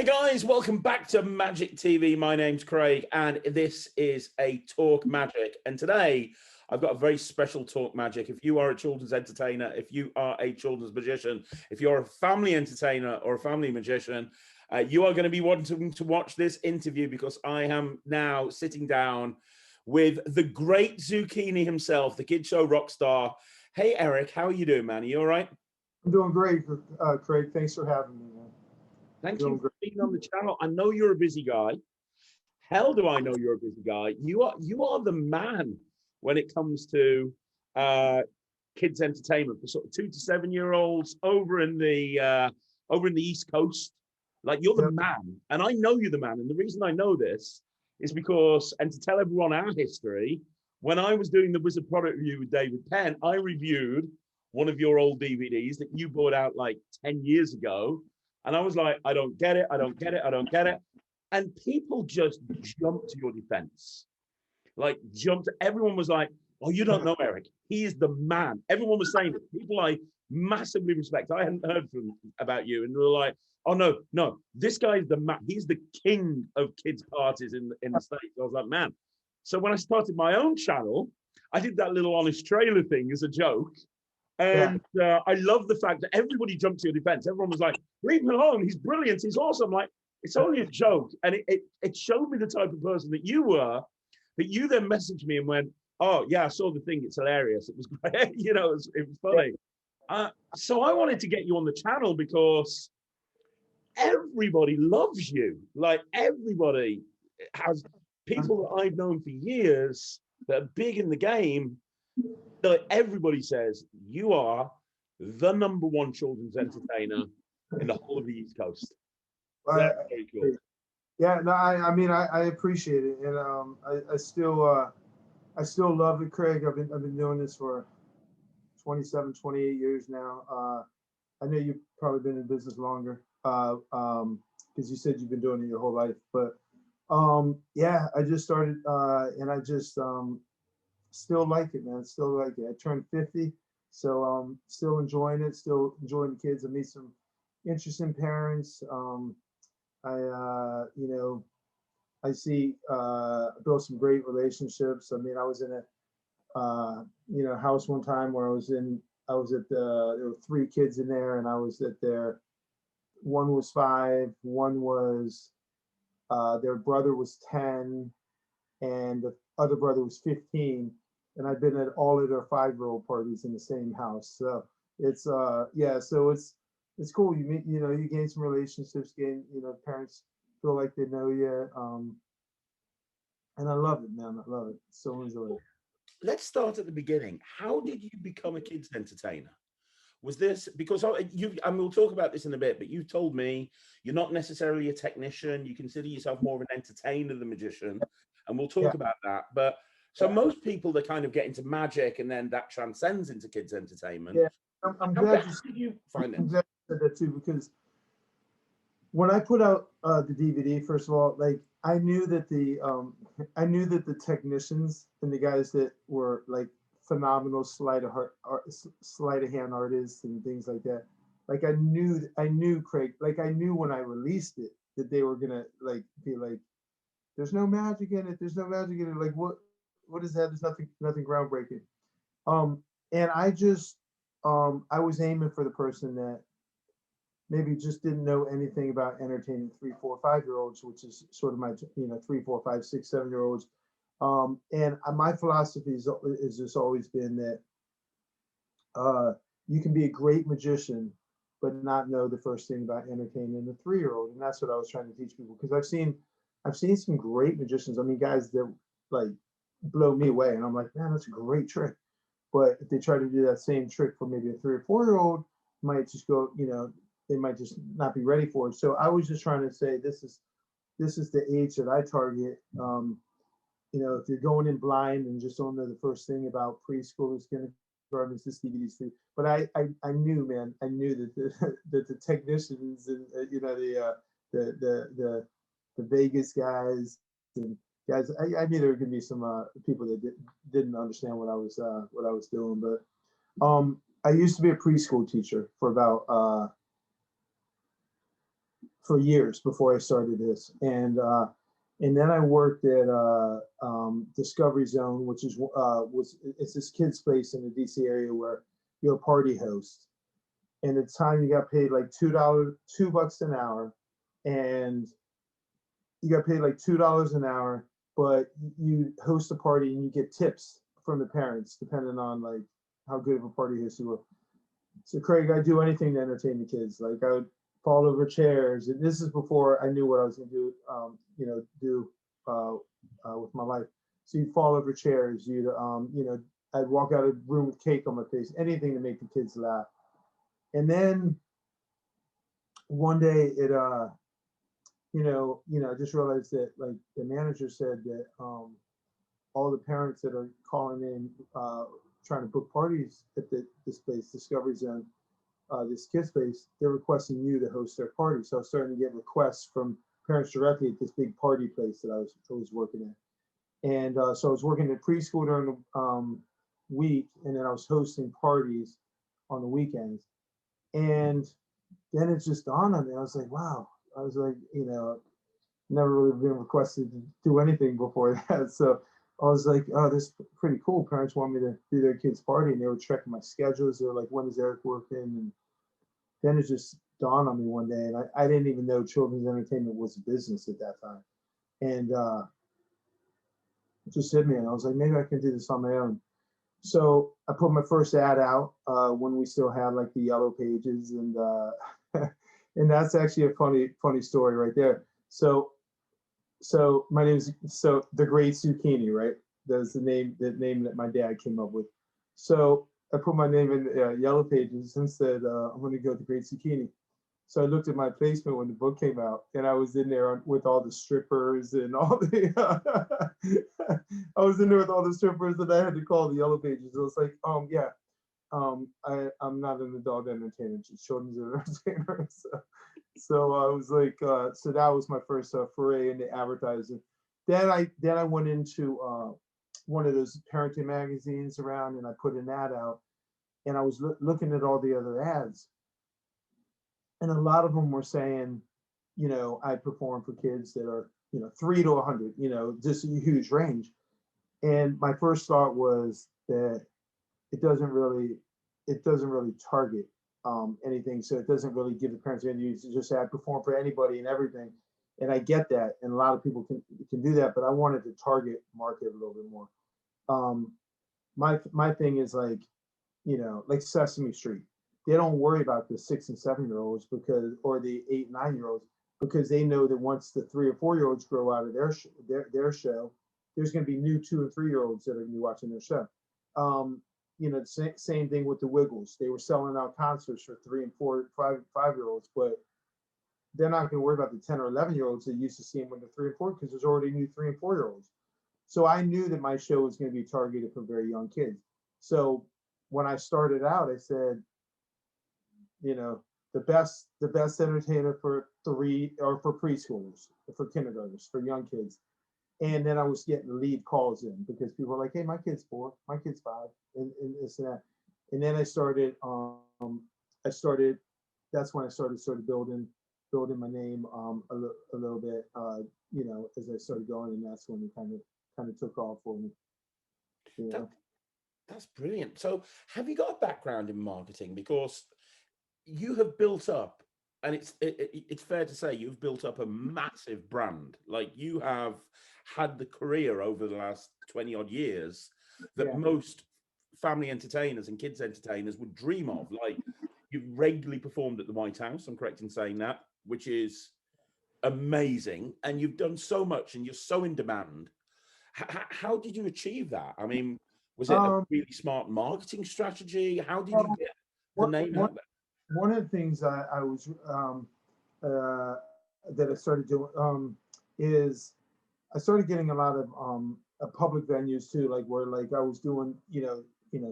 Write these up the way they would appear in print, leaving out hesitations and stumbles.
guys, welcome back to Magic TV. My name's Craig and this is a Talk Magic, and today I've got a very special Talk Magic. If you are a children's entertainer, if you are a children's magician, if you're a family entertainer or a family magician, you are going to be wanting to watch this interview because I am now sitting down with the Great Zucchini himself, the Kids Show Rockstar. Hey Eric, how are you doing, man? Are you all right? I'm doing great, Craig. Thanks for having me, man. Thank you for being on the channel. I know you're a busy guy. Hell do I know you're a busy guy. You are the man when it comes to kids entertainment for sort of 2 to 7 year olds over in the East Coast. Like, you're the man, and I know you're the man. And the reason I know this is because, and to tell everyone our history, when I was doing the Wizard product review with David Penn, I reviewed one of your old DVDs that you brought out like 10 years ago. And I was like, I don't get it. I don't get it. I don't get it. And people just jumped to your defense. Like, everyone was like, oh, you don't know Eric. He is the man. Everyone was saying it. People I massively respect. I hadn't heard about you. And they were like, oh, no, this guy's the man. He's the king of kids' parties in the States. I was like, man. So when I started my own channel, I did that little honest trailer thing as a joke. And I love the fact that everybody jumped to your defense. Everyone was like, leave him alone. He's brilliant. He's awesome. Like, it's only a joke. And it showed me the type of person that you were, that you then messaged me and went, oh, yeah, I saw the thing. It's hilarious. It was great. You know, it was funny. So I wanted to get you on the channel because everybody loves you. Like, everybody has people that I've known for years that are big in the game. Everybody says you are the #1 children's entertainer in the whole of the East Coast. So that's very cool. Yeah, no, I mean, I appreciate it, and I still love it, Craig. I've been doing this for 27, 28 years now. I know you've probably been in business longer, because you said you've been doing it your whole life. But yeah, I just started, and I just still like it, man. Still like it. I turned 50, so still enjoying it. Still enjoying the kids. I meet some interesting parents. I see build some great relationships. I mean, I was in a house one time where there were 3 kids in there, and I was at their, one was 5, one was their brother was 10, and the other brother was 15. And I've been at all of their 5-year-old parties in the same house. So it's so it's cool. You meet, you gain some relationships, parents feel like they know you. And I love it, man. I love it. So enjoy it. Let's start at the beginning. How did you become a kids entertainer? Was this because and we'll talk about this in a bit, but you told me you're not necessarily a technician. You consider yourself more of an entertainer than a magician. And we'll talk about that. But so most people, they kind of get into magic and then that transcends into kids entertainment. Yeah, I'm glad you find it. I'm glad you said that too, because when I put out the DVD, first of all, like I knew that the technicians and the guys that were like phenomenal sleight of hand artists and things like that, like I knew Craig, like I knew when I released it that they were gonna like be like, there's no magic in it. There's no magic in it. Like what is that? There's nothing groundbreaking. And I just I was aiming for the person that maybe just didn't know anything about entertaining 3, 4, 5-year-olds, which is sort of my 3, 4, 5, 6, 7-year-olds. And my philosophy is just always been that you can be a great magician, but not know the first thing about entertaining a 3-year-old. And that's what I was trying to teach people, because I've seen some great magicians. I mean, guys that like blow me away, and I'm like, man, that's a great trick. But if they try to do that same trick for maybe a 3 or 4-year-old, might just go, they might just not be ready for it. So I was just trying to say, this is the age that I target. If you're going in blind and just don't know the first thing about preschool, it's going to garden, this DVD's free. But I knew, man, I knew that the technicians and the Vegas guys and guys, I knew there were going to be some people that didn't understand what I was doing. But I used to be a preschool teacher for about for years before I started this. And then I worked at Discovery Zone, which is it's this kids place in the DC area where you're a party host. And at the time you got paid like $2 an hour, and you got paid like $2 an hour, but you host a party and you get tips from the parents depending on like how good of a party host you were. So Craig, I'd do anything to entertain the kids. Like I would fall over chairs, and this is before I knew what I was going to do, with my life. So you'd fall over chairs. I'd walk out of the room with cake on my face, anything to make the kids laugh. And then one day, I just realized that like the manager said that all the parents that are calling in trying to book parties at this place, Discovery Zone, this kids place, they're requesting you to host their party. So I was starting to get requests from parents directly at this big party place that I was working at. And so I was working at preschool during the week, and then I was hosting parties on the weekends. And then it just dawned on me. I was like, wow. I was like, never really been requested to do anything before that. So I was like, oh, this is pretty cool. Parents want me to do their kids' party, and they were checking my schedules. They were like, when is Eric working? And then it just dawned on me one day, and I didn't even know children's entertainment was a business at that time. And it just hit me, and I was like, maybe I can do this on my own. So I put my first ad out when we still had like the yellow pages, and and that's actually a funny story right there. So my name is the Great Zucchini, right? That's the name that my dad came up with. So I put my name in yellow pages and said I'm going to go to Great Zucchini. So I looked at my placement when the book came out, and I was in there with all the strippers and all the. I was in there with all the strippers, and I had to call the yellow pages. I was like, yeah, I'm not an adult entertainer, just children's entertainer. So I was like, so that was my first foray into advertising. Then I went into one of those parenting magazines around, and I put an ad out, and I was looking at all the other ads, and a lot of them were saying, I perform for kids that are 3 to 100, just a huge range. And my first thought was that it doesn't really target anything, so it doesn't really give the parents any use to just say I perform for anybody and everything. And I get that, and a lot of people can do that, but I wanted to target market a little bit more. My thing is like, like Sesame Street. They don't worry about the 6 and 7-year-olds or the 8 and 9-year-olds, because they know that once the 3 or 4-year-olds grow out of their show, there's going to be new 2 and 3-year-olds that are going to be watching their show. Same thing with the Wiggles. They were selling out concerts for 3 and 4, 5-year-olds, but they're not going to worry about the 10 or 11-year-olds that used to see them when they're 3 and 4, because there's already new 3 and 4-year-olds. So I knew that my show was going to be targeted for very young kids. So when I started out, I said, the best entertainer for 3 or for preschoolers, for kindergartners, for young kids. And then I was getting the lead calls in because people were like, hey, my kid's 4, my kid's 5, and this and that. And then I started, that's when I started building my name a little bit, as I started going, and that's when it kind of took off for me. That's brilliant. So have you got a background in marketing? Because you have built up, and it's fair to say you've built up a massive brand. Like, you have had the career over the last 20 odd years that most family entertainers and kids entertainers would dream of. Like, you've regularly performed at the White House, I'm correct in saying that, which is amazing. And you've done so much, and you're so in demand. How did you achieve that? I mean, was it a really smart marketing strategy? How did you get the name out there? One of the things I was that I started doing is I started getting a lot of public venues too, like where like I was doing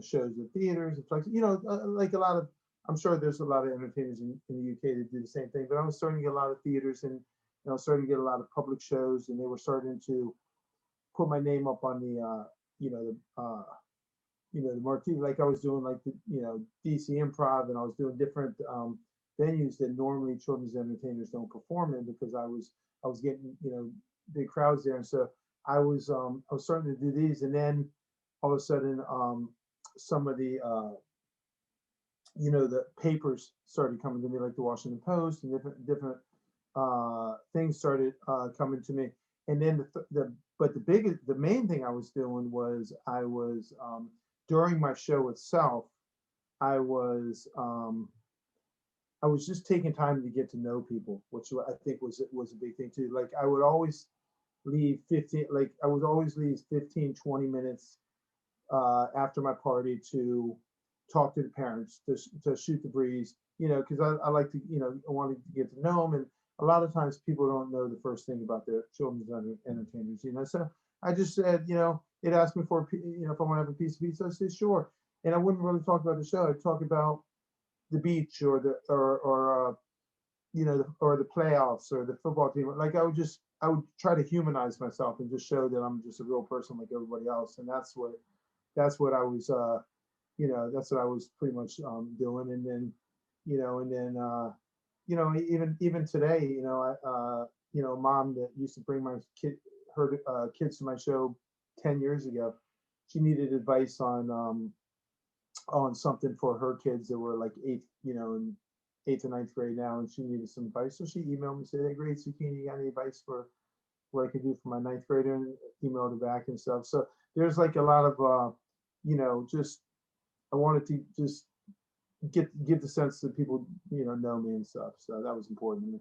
shows at theaters and places, like a lot of, I'm sure there's a lot of entertainers in the UK that do the same thing, but I was starting to get a lot of theaters, and I was starting to get a lot of public shows, and they were starting to put my name up on the the marquee, like I was doing like the DC Improv, and I was doing different venues that normally children's entertainers don't perform in, because I was getting, big crowds there. And so I was starting to do these, and then all of a sudden, some of the papers started coming to me, like the Washington Post, and different things started coming to me. And then the main thing I was doing was during my show itself, I was I was just taking time to get to know people, which I think was a big thing too. Like I would always leave 15, 20 minutes after my party to talk to the parents, to shoot the breeze, because I like to, I wanted to get to know them. And a lot of times people don't know the first thing about their children's entertainers, So I just said, they'd ask me for, if I want to have a piece of pizza. I said, sure. And I wouldn't really talk about the show. I'd talk about the beach or or the playoffs or the football team. Like I would try to humanize myself and just show that I'm just a real person like everybody else. And that's what I was, that's what I was pretty much doing. And then, even today, mom that used to bring her kids to my show 10 years ago, she needed advice on something for her kids that were like in eighth or ninth grade now, and she needed some advice. So she emailed me, said, "Hey, Great Zucchini, you got any advice for what I could do for my ninth grader?" And emailed her back and stuff. So there's like a lot of, just I wanted to just give the sense that people, know me and stuff. So that was important to me.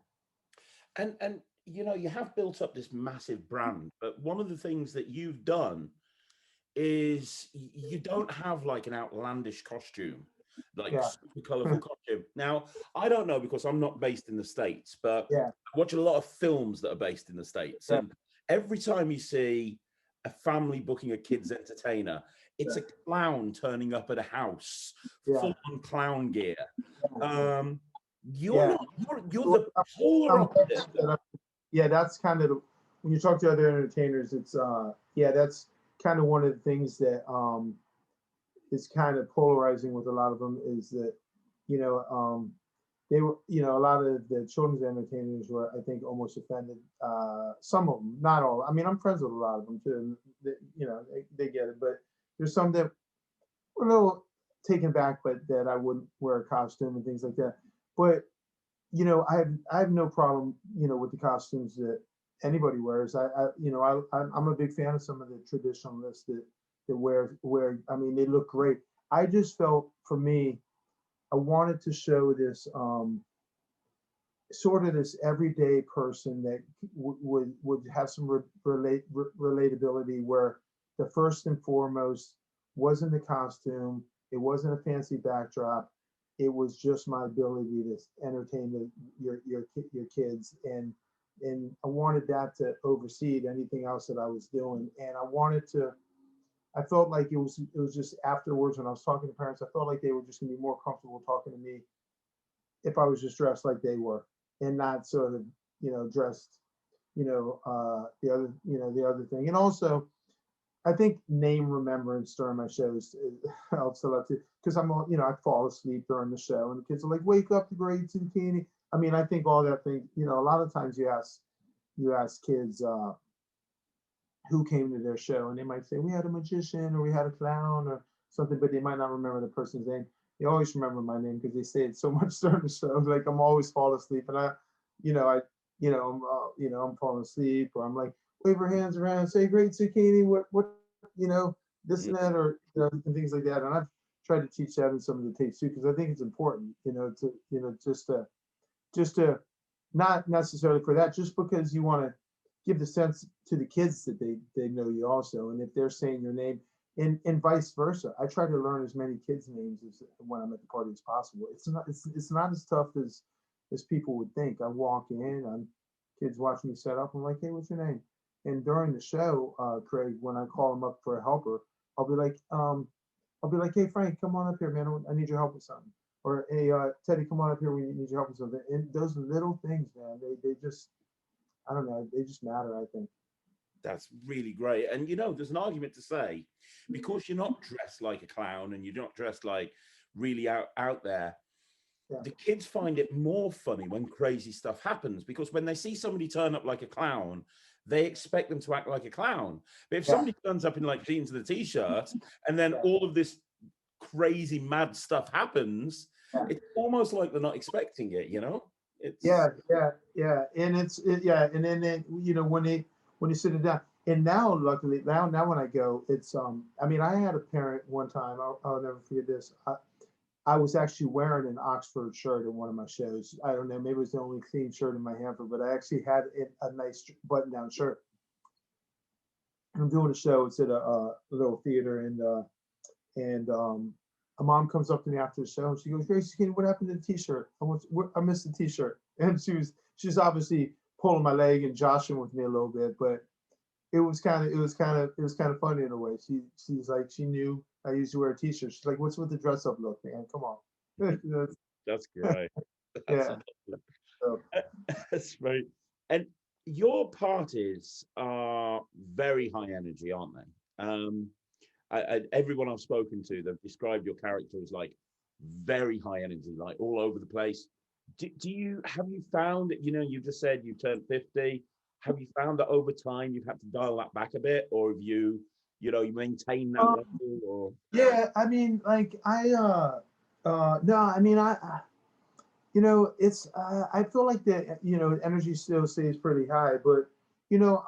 And you have built up this massive brand, but one of the things that you've done is you don't have like an outlandish costume, like Yeah, super colorful costume. Now, I don't know because I'm not based in the States, but yeah, I watch a lot of films that are based in the States. yeah, And every time you see a family booking a kid's entertainer, it's yeah, a clown turning up at a house, yeah, full on clown gear. yeah. You're Yeah. not, you're So the polar opposite. yeah, that's kind of when you talk to other entertainers, it's yeah, that's kind of one of the things that is kind of polarizing with a lot of them, is that you know they were, a lot of the children's entertainers were, I think, almost offended. Some of them, not all. I mean, I'm friends with a lot of them too, and they get it, but there's some that were a little taken back, but that I wouldn't wear a costume and things like that. But I have no problem, with the costumes that anybody wears. I'm a big fan of some of the traditionalists that wear. I mean, they look great. I just felt, for me, I wanted to show this sort of this everyday person that would have some relatability, where the first and foremost wasn't the costume, it wasn't a fancy backdrop, it was just my ability to entertain your kids, and I wanted that to oversee anything else that I was doing. And I felt like it was just afterwards, when I was talking to parents, I felt like they were just gonna be more comfortable talking to me if I was just dressed like they were, and not sort of, dressed, the other thing. And also, I think name remembrance during my shows helps a lot too, because I fall asleep during the show, and the kids are like, "Wake up, the Great Zucchini." I mean, I think all that thing, a lot of times you ask kids who came to their show, and they might say, "We had a magician, or we had a clown, or something," but they might not remember the person's name. They always remember my name because they say it so much during the show. Like, I'm always falling asleep, and I'm falling asleep, or I'm like, wave your hands around, say, "Great Zucchini, what, this and that," or and things like that. And I've tried to teach that in some of the tapes too, because I think it's important, just to not necessarily for that, just because you want to give the sense to the kids that they know you also, and if they're saying your name, and vice versa. I try to learn as many kids' names as when I'm at the party as possible. It's not as tough as people would think. I walk in, kids watch me set up. I'm like, "Hey, what's your name?" And during the show, Craig, when I call them up for a helper, I'll be like, "Hey, Frank, come on up here, man. I need your help with something." Or, "Hey, Teddy, come on up here. We need your help with something." And those little things, man, they just, I don't know, they just matter, I think. That's really great. And there's an argument to say, because you're not dressed like a clown and you're not dressed like really out there, the kids find it more funny when crazy stuff happens, because when they see somebody turn up like a clown, they expect them to act like a clown. But if somebody turns up in like jeans and a t-shirt, and then all of this crazy mad stuff happens, it's almost like they're not expecting it, you know? It's and and then you know, when they sit it down, and now luckily now when I go, it's I mean, I had a parent one time, I'll never forget this. I was actually wearing an Oxford shirt in one of my shows. I don't know, maybe it was the only clean shirt in my hamper, but I actually had a nice button-down shirt. I'm doing a show. It's at a little theater, and a mom comes up to me after the show, and she goes, "Great Zucchini, what happened to the T-shirt? I missed the T-shirt." And she's obviously pulling my leg and joshing with me a little bit, but it was kind of funny in a way. She's like, she knew I used to wear a T-shirt. She's like, "What's with the dress up look, man? Come on." that's great. That's Yeah. So, that's right. And your parties are very high energy, aren't they? Everyone I've spoken to, they've described your character as like very high energy, like all over the place. Have you found that, you know, you just said you turned 50. Have you found that over time you've had to dial that back a bit, or have you, you know, you maintain that level, or? yeah, I mean, like no, I mean, you know, it's I feel like the, you know, energy still stays pretty high, but you know,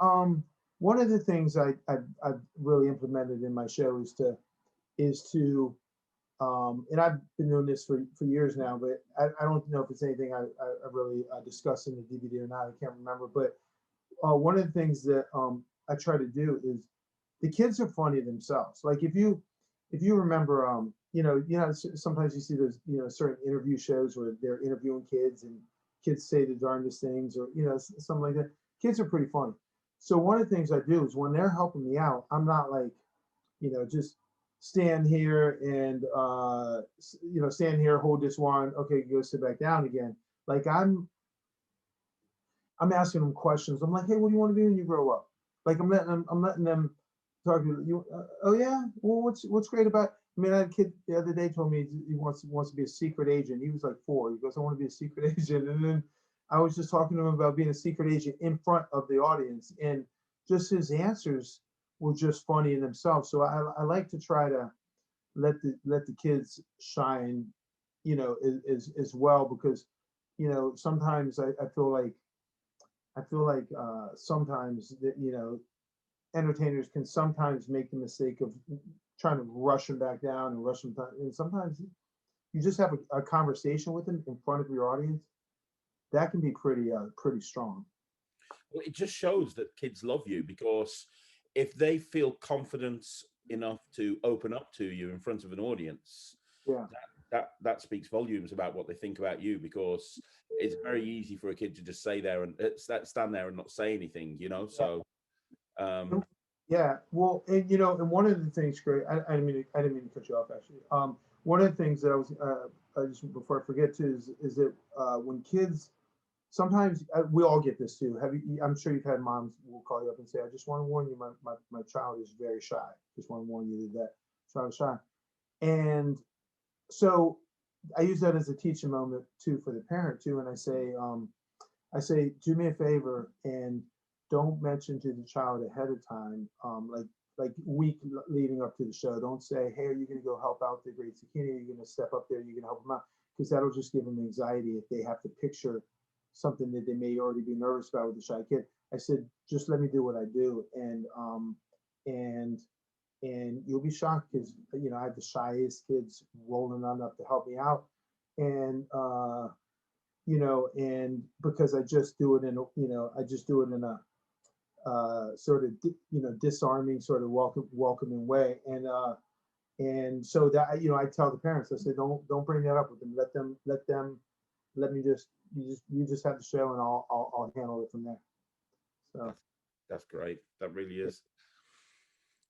one of the things I've really implemented in my show is to and I've been doing this for years now, but I don't know if it's anything I really discussed in the DVD or not. I can't remember, but one of the things that I try to do is the kids are funny themselves. Like if you remember, you know, sometimes you see those, you know, certain interview shows where they're interviewing kids and kids say the darndest things, or you know, something like that. Kids are pretty funny. So one of the things I do is when they're helping me out, I'm not like, you know, just stand here and you know, stand here, hold this wand, okay, go sit back down again. Like I'm asking them questions. I'm like, hey, what do you want to be when you grow up? Like I'm letting them talk to you. Oh yeah, well, what's great about? I mean, I had a kid the other day told me he wants to be a secret agent. He was like 4. He goes, I want to be a secret agent. And then I was just talking to him about being a secret agent in front of the audience, and just his answers were just funny in themselves. So I like to try to let the kids shine, you know, as well, because you know, sometimes I feel like sometimes that, you know, entertainers can sometimes make the mistake of trying to rush them back down and rush them down. And sometimes you just have a conversation with them in front of your audience. That can be pretty strong. Well, it just shows that kids love you, because if they feel confidence enough to open up to you in front of an audience, Yeah. that speaks volumes about what they think about you, because it's very easy for a kid to just say there and stand there and not say anything, you know. So Yeah. Well, and you know, and one of the things, great. I didn't mean to cut you off actually. One of the things that I just before I forget to is that when kids sometimes we all get this too. I'm sure you've had moms will call you up and say, "I just want to warn you, my child is very shy. Just want to warn you that child is shy." And so I use that as a teaching moment too for the parent too, and I say, do me a favor and don't mention to the child ahead of time, like week leading up to the show. Don't say, hey, are you going to go help out the Great Zucchini? Are you going to step up there? Are you going to help them out? Because that'll just give them anxiety if they have to picture something that they may already be nervous about with the shy kid. I said, just let me do what I do, and you'll be shocked because you know I have the shyest kids rolling on up to help me out, and you know, and because I just do it in a, you know, I just do it in a sort of you know, disarming sort of welcoming way, and so that, you know, I tell the parents, I say, don't bring that up with them. Let me just you just have the show, and I'll handle it from there. So that's great. That really is.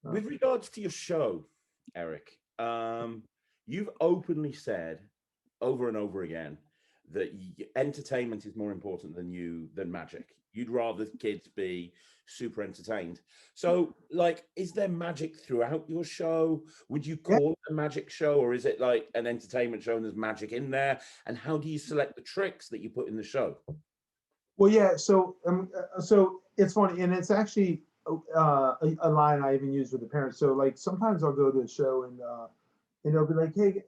With regards to your show, Eric, you've openly said over and over again that entertainment is more important than magic. You'd rather kids be super entertained. So, like, is there magic throughout your show? Would you Yeah. call it a magic show, or is it like an entertainment show and there's magic in there? And how do you select the tricks that you put in the show? Well, yeah. So it's funny, and it's actually a line I even use with the parents. So like sometimes I'll go to a show and they'll be like, hey,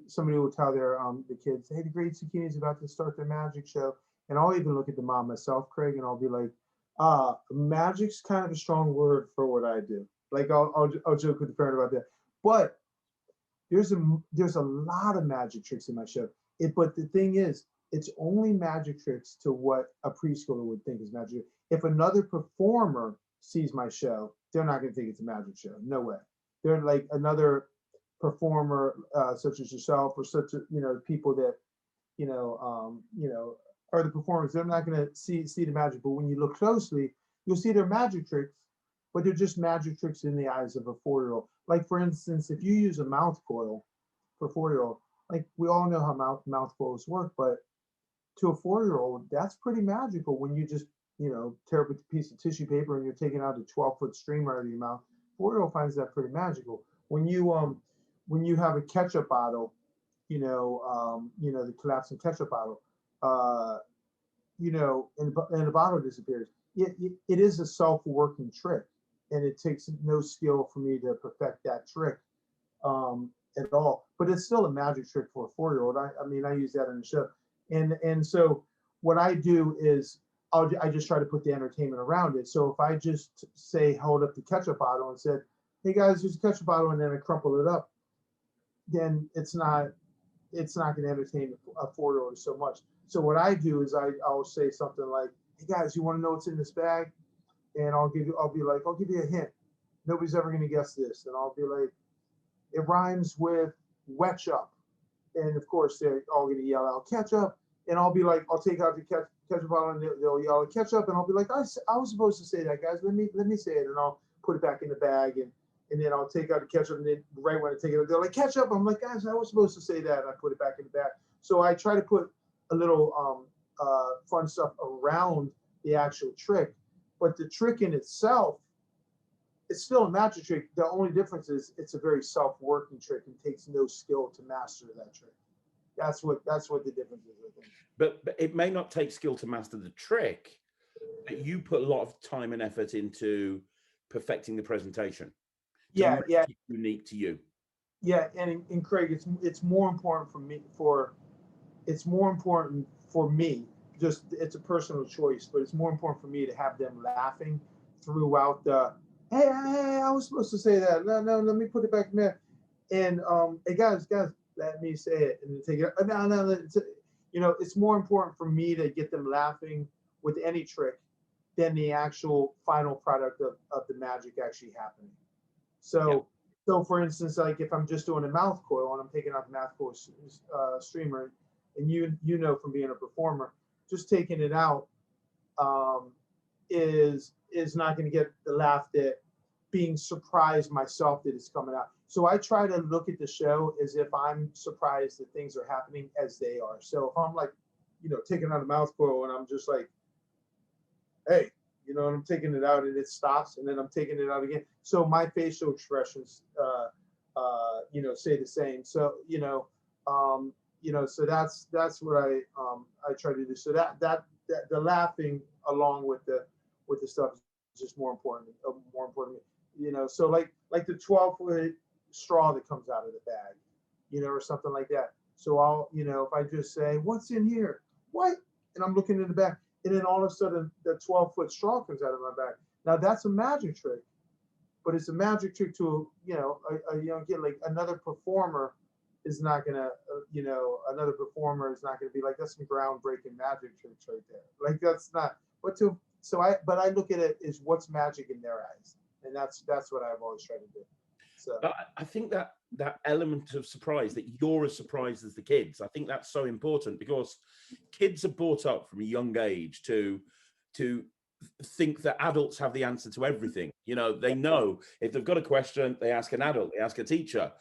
somebody will tell the kids, hey, the Great Zucchini is about to start their magic show, and I'll even look at the mom myself, Craig, and I'll be like, magic's kind of a strong word for what I do. Like I'll joke with the parent about that, but there's a lot of magic tricks in my show. But the thing is, it's only magic tricks to what a preschooler would think is magic. If another performer sees my show, they're not going to think it's a magic show. No way. They're like another performer, such as yourself, or such people that are the performers. They're not going to see the magic. But when you look closely, you'll see their magic tricks, but they're just magic tricks in the eyes of a 4-year-old. Like for instance, if you use a mouth coil for a 4-year-old, like we all know how mouth coils work, but to a 4-year-old, that's pretty magical when you just tear up a piece of tissue paper and you're taking out a 12-foot streamer out of your mouth. 4-year-old finds that pretty magical. When you have a ketchup bottle, the collapsing ketchup bottle, and the bottle disappears. It is a self-working trick, and it takes no skill for me to perfect that trick at all. But it's still a magic trick for a 4-year-old. I mean, I use that in the show, and so what I do is I just try to put the entertainment around it. So if I just say hold up the ketchup bottle and said, "Hey guys, here's a ketchup bottle," and then I crumple it up, then it's not going to entertain a 4-year-old so much. So what I do is I'll say something like, "Hey guys, you want to know what's in this bag?" And I'll give you a hint. Nobody's ever going to guess this, and I'll be like, it rhymes with wetchup, and of course they're all going to yell out ketchup, and I'll be like, I'll take out the ketchup bottle, and they'll yell out ketchup, and I'll be like, I was supposed to say that, guys. Let me say it, and I'll put it back in the bag, and then I'll take out the ketchup, and then right when I take it out, they're like ketchup. I'm like, guys, I was supposed to say that, and I put it back in the bag. So I try to put a little fun stuff around the actual trick, but the trick in itself, it's still a magic trick. The only difference is it's a very self-working trick and takes no skill to master that trick. That's what the difference is, I think. But it may not take skill to master the trick, but you put a lot of time and effort into perfecting the presentation. Yeah, yeah, Unique to you. yeah. And Craig, it's more important for me just it's a personal choice, but it's more important for me to have them laughing throughout the, hey, I was supposed to say that. No, let me put it back in there. And hey guys, let me say it, and then take it. No, it's more important for me to get them laughing with any trick than the actual final product of the magic actually happening. So, so for instance, like if I'm just doing a mouth coil and I'm taking out the mouth coil streamer, and you know from being a performer, just taking it out is not going to get the laugh that being surprised myself that it's coming out. So I try to look at the show as if I'm surprised that things are happening as they are. So if I'm like, taking out a mouth coil and I'm just like, hey, and I'm taking it out and it stops, and then I'm taking it out again. So my facial expressions, say the same. So, so that's what I try to do. So that the laughing along with the stuff is just more important. So like the 12-foot straw that comes out of the bag, or something like that. So I'll, if I just say, what's in here? What? And I'm looking in the back, and then all of a sudden the 12-foot straw comes out of my bag. Now that's a magic trick, but it's a magic trick to, a young kid. Like another performer is not gonna, another performer is not gonna be like, that's some groundbreaking magic tricks right there. Like that's not. But I look at it as what's magic in their eyes, and that's what I've always tried to do. So but I think that element of surprise, that you're as surprised as the kids, I think that's so important, because kids are brought up from a young age to think that adults have the answer to everything. They know if they've got a question, they ask an adult, they ask a teacher,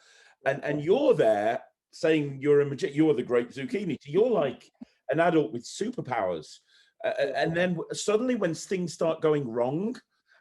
and you're there saying you're a magician, you're the Great Zucchini. So you're like an adult with superpowers. And then suddenly when things start going wrong,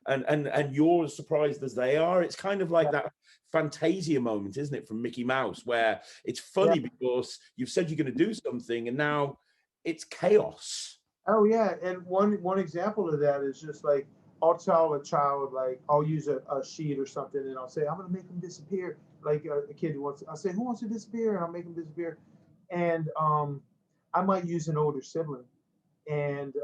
and you're as surprised as they are, it's kind of like that Fantasia moment, isn't it, from Mickey Mouse, where it's funny because you've said you're going to do something and now it's chaos. Oh yeah, and one example of that is just like I'll tell a child, like I'll use a sheet or something, and I'll say I'm gonna make them disappear. Like a kid wants, I'll say who wants to disappear, and I'll make them disappear. And I might use an older sibling, and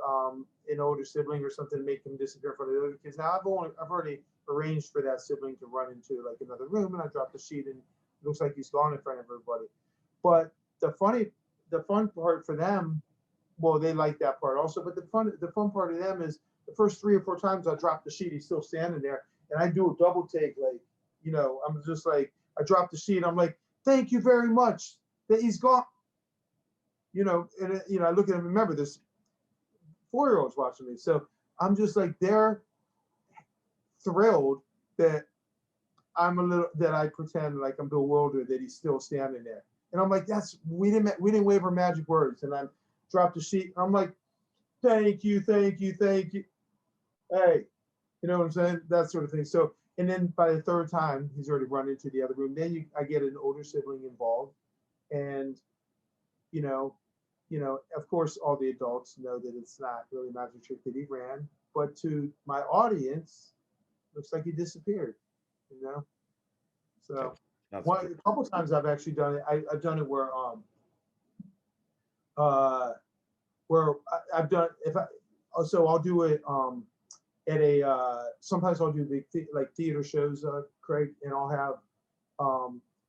an older sibling or something to make them disappear in front of the other kids. Now I've already arranged for that sibling to run into like another room, and I drop the sheet, and it looks like he's gone in front of everybody. But the fun part for them, well, they like that part also, but the fun part of them is the first 3 or 4 times I drop the sheet, he's still standing there, and I do a double take, like, you know, I'm just like, I drop the sheet, I'm like, thank you very much that he's gone, you know, and you know, I look at him, remember this 4-year-old's watching me, so I'm just like, they're thrilled that that I pretend like I'm bewildered that he's still standing there, and I'm like, we didn't waver magic words, and I'm drop the sheet. I'm like, thank you. Hey, you know what I'm saying? That sort of thing. So, and then by the 3rd time, he's already run into the other room. Then I get an older sibling involved, and you know, of course, all the adults know that it's not really a magic trick that he ran, but to my audience, looks like he disappeared. You know, so a couple times I've actually done it. I've done it where I've done I'll do it at a sometimes I'll do big like theater shows, Craig, and I'll have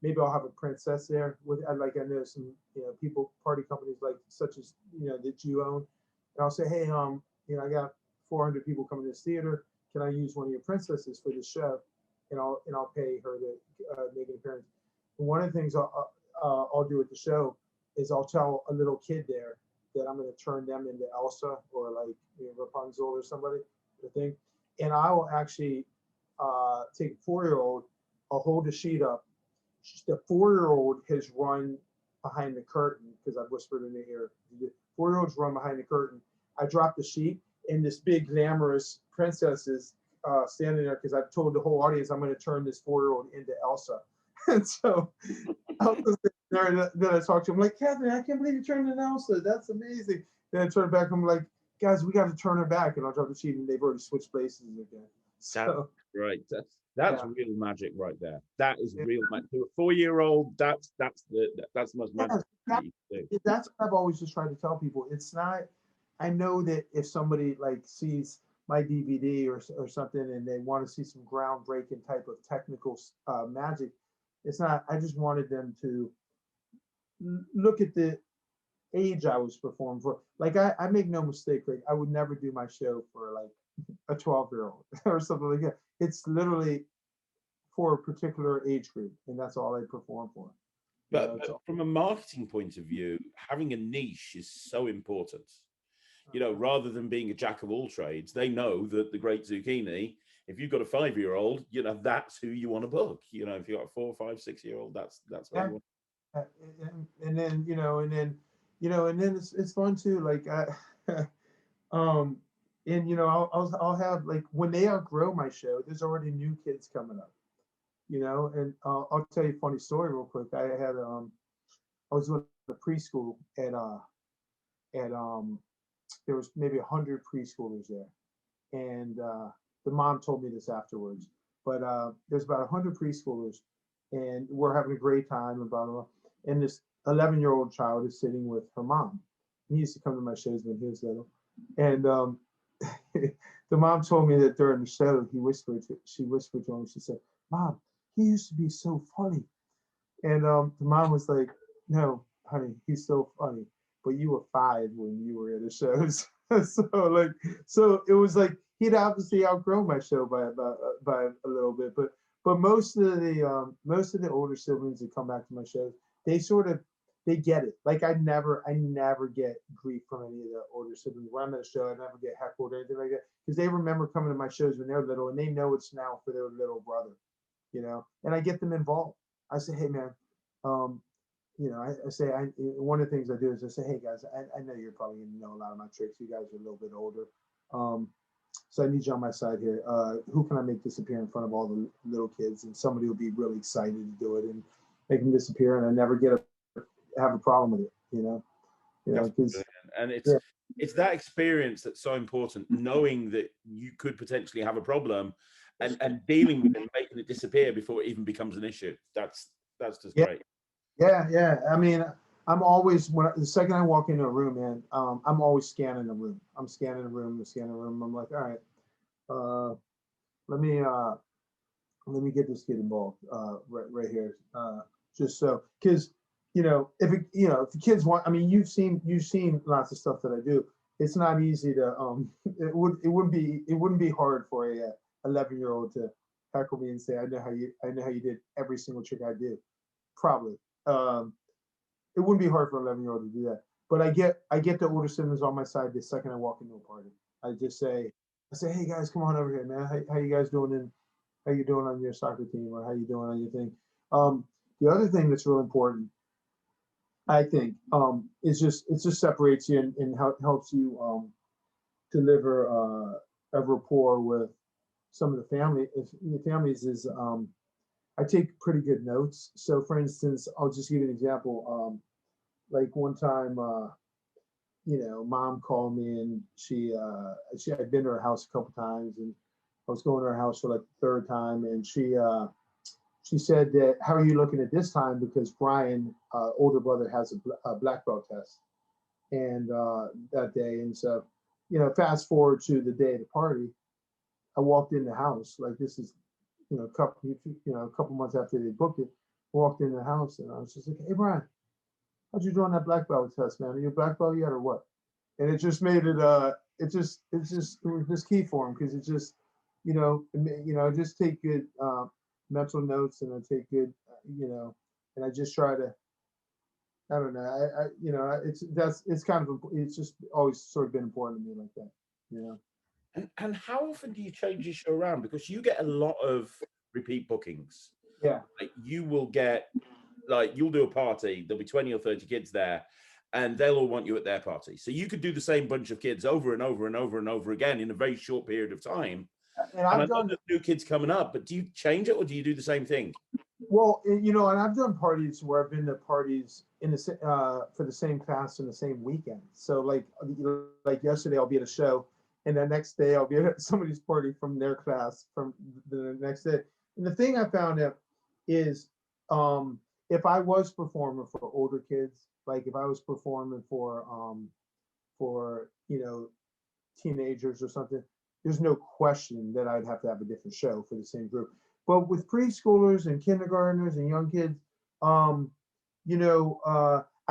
maybe I'll have a princess there with I know some people party companies like such as that you own, and I'll say, hey, I got 400 people coming to this theater, can I use one of your princesses for the show, and I'll pay her to make an appearance. And one of the things I'll do at the show is I'll tell a little kid there that I'm going to turn them into Elsa or like Rapunzel or somebody, the thing. And I will actually take a 4-year-old, I'll hold the sheet up. The 4-year-old has run behind the curtain because I've whispered in the ear. The 4-year-old's run behind the curtain. I drop the sheet, and this big glamorous princess is standing there because I've told the whole audience I'm going to turn this 4-year-old into Elsa. And so Elsa's there, and then I talk to him like, Catherine, I can't believe you turned into Elsa. That's amazing. Then I turn it back. I'm like, guys, we got to turn her back. And I'll drop the sheet, and they've already switched places again. So, right. That's real magic right there. That is real magic. To a 4-year-old, that's the most magic. That's what I've always just tried to tell people. It's not. I know that if somebody like sees my DVD or something and they want to see some groundbreaking type of technical magic, it's not. I just wanted them to look at the age I was performing for. Like I make no mistake, like I would never do my show for like a 12-year-old or something like that. It's literally for a particular age group, and that's all I perform for. But from a marketing point of view, having a niche is so important. Rather than being a jack of all trades, they know that the Great Zucchini, if you've got a 5-year-old, that's who you want to book. If you've got a 4, 5, 6-year-old, that's what you want. And then it's fun too. Like I'll have like when they outgrow my show, there's already new kids coming up. And I'll tell you a funny story real quick. I was doing a preschool at there was maybe 100 preschoolers there, and the mom told me this afterwards. But there's about 100 preschoolers, and we're having a great time and blah blah blah. And this 11-year-old child is sitting with her mom. He used to come to my shows when he was little, and the mom told me that during the show she whispered to him. She said, "Mom, he used to be so funny," and the mom was like, "No, honey, he's so funny, but you were 5 when you were at the shows." so it was like he'd obviously outgrown my show by a little bit, but most of the older siblings that come back to my shows, they get it. Like I never get grief from any of the older siblings. When I'm at a show, I never get heckled or anything like that because they remember coming to my shows when they're little, and they know it's now for their little brother. And I get them involved. I say, hey man, I say, one of the things I do is I say, hey guys, I know you're probably gonna know a lot of my tricks. You guys are a little bit older. So I need you on my side here. Who can I make disappear in front of all the little kids? And somebody will be really excited to do it and make them disappear. And I never have a problem with it, because and yeah, it's that experience that's so important, knowing that you could potentially have a problem and dealing with it and making it disappear before it even becomes an issue. That's just yeah, great. yeah. I mean, I'm always the second I walk into a room, man, I'm always scanning the room. I'm scanning the room, I'm like, all right, uh, let me get this kid involved right here, just so because if the kids want, I mean, you've seen lots of stuff that I do. It's not easy to it wouldn't be hard for a 11-year-old to heckle me and say I know how you did every single trick I do. Probably. It wouldn't be hard for an 11-year-old to do that. But I get the older siblings on my side the second I walk into a party. I say, hey guys, come on over here, man. How you guys doing? How you doing on your soccer team, or how you doing on your thing? The other thing that's real important, I think, is it just separates you and helps you deliver a rapport with some of the families is I take pretty good notes. So for instance, I'll just give you an example. Like one time, mom called me and she had been to her house a couple times, and I was going to her house for like the third time, and she said that, how are you looking at this time? Because Brian, older brother, has a black belt test, and that day, and so, fast forward to the day of the party, I walked in the house like this is, a couple months after they booked it, walked in the house, and I was just like, hey Brian, how'd you do on that black belt test, man? Are you a black belt yet or what? And it just made it it was just key for him, because it just, I just take good mental notes, and I take good, and I just try to, I don't know, it's just always sort of been important to me like that. And how often do you change your show around? Because you get a lot of repeat bookings. Yeah. Like you will get, like you'll do a party, there'll be 20 or 30 kids there, and they'll all want you at their party. So you could do the same bunch of kids over and over and over and over again in a very short period of time. And I I've know done, there's new kids coming up, but do you change it or do you do the same thing? well, and I've done parties where I've been to parties for the same class in the same weekend. So like yesterday, I'll be at a show, and the next day I'll be at somebody's party from their class from the next day. And the thing I found out is, if I was performing for older kids, like if I was performing for teenagers or something, there's no question that I'd have to have a different show for the same group. But with preschoolers and kindergartners and young kids, I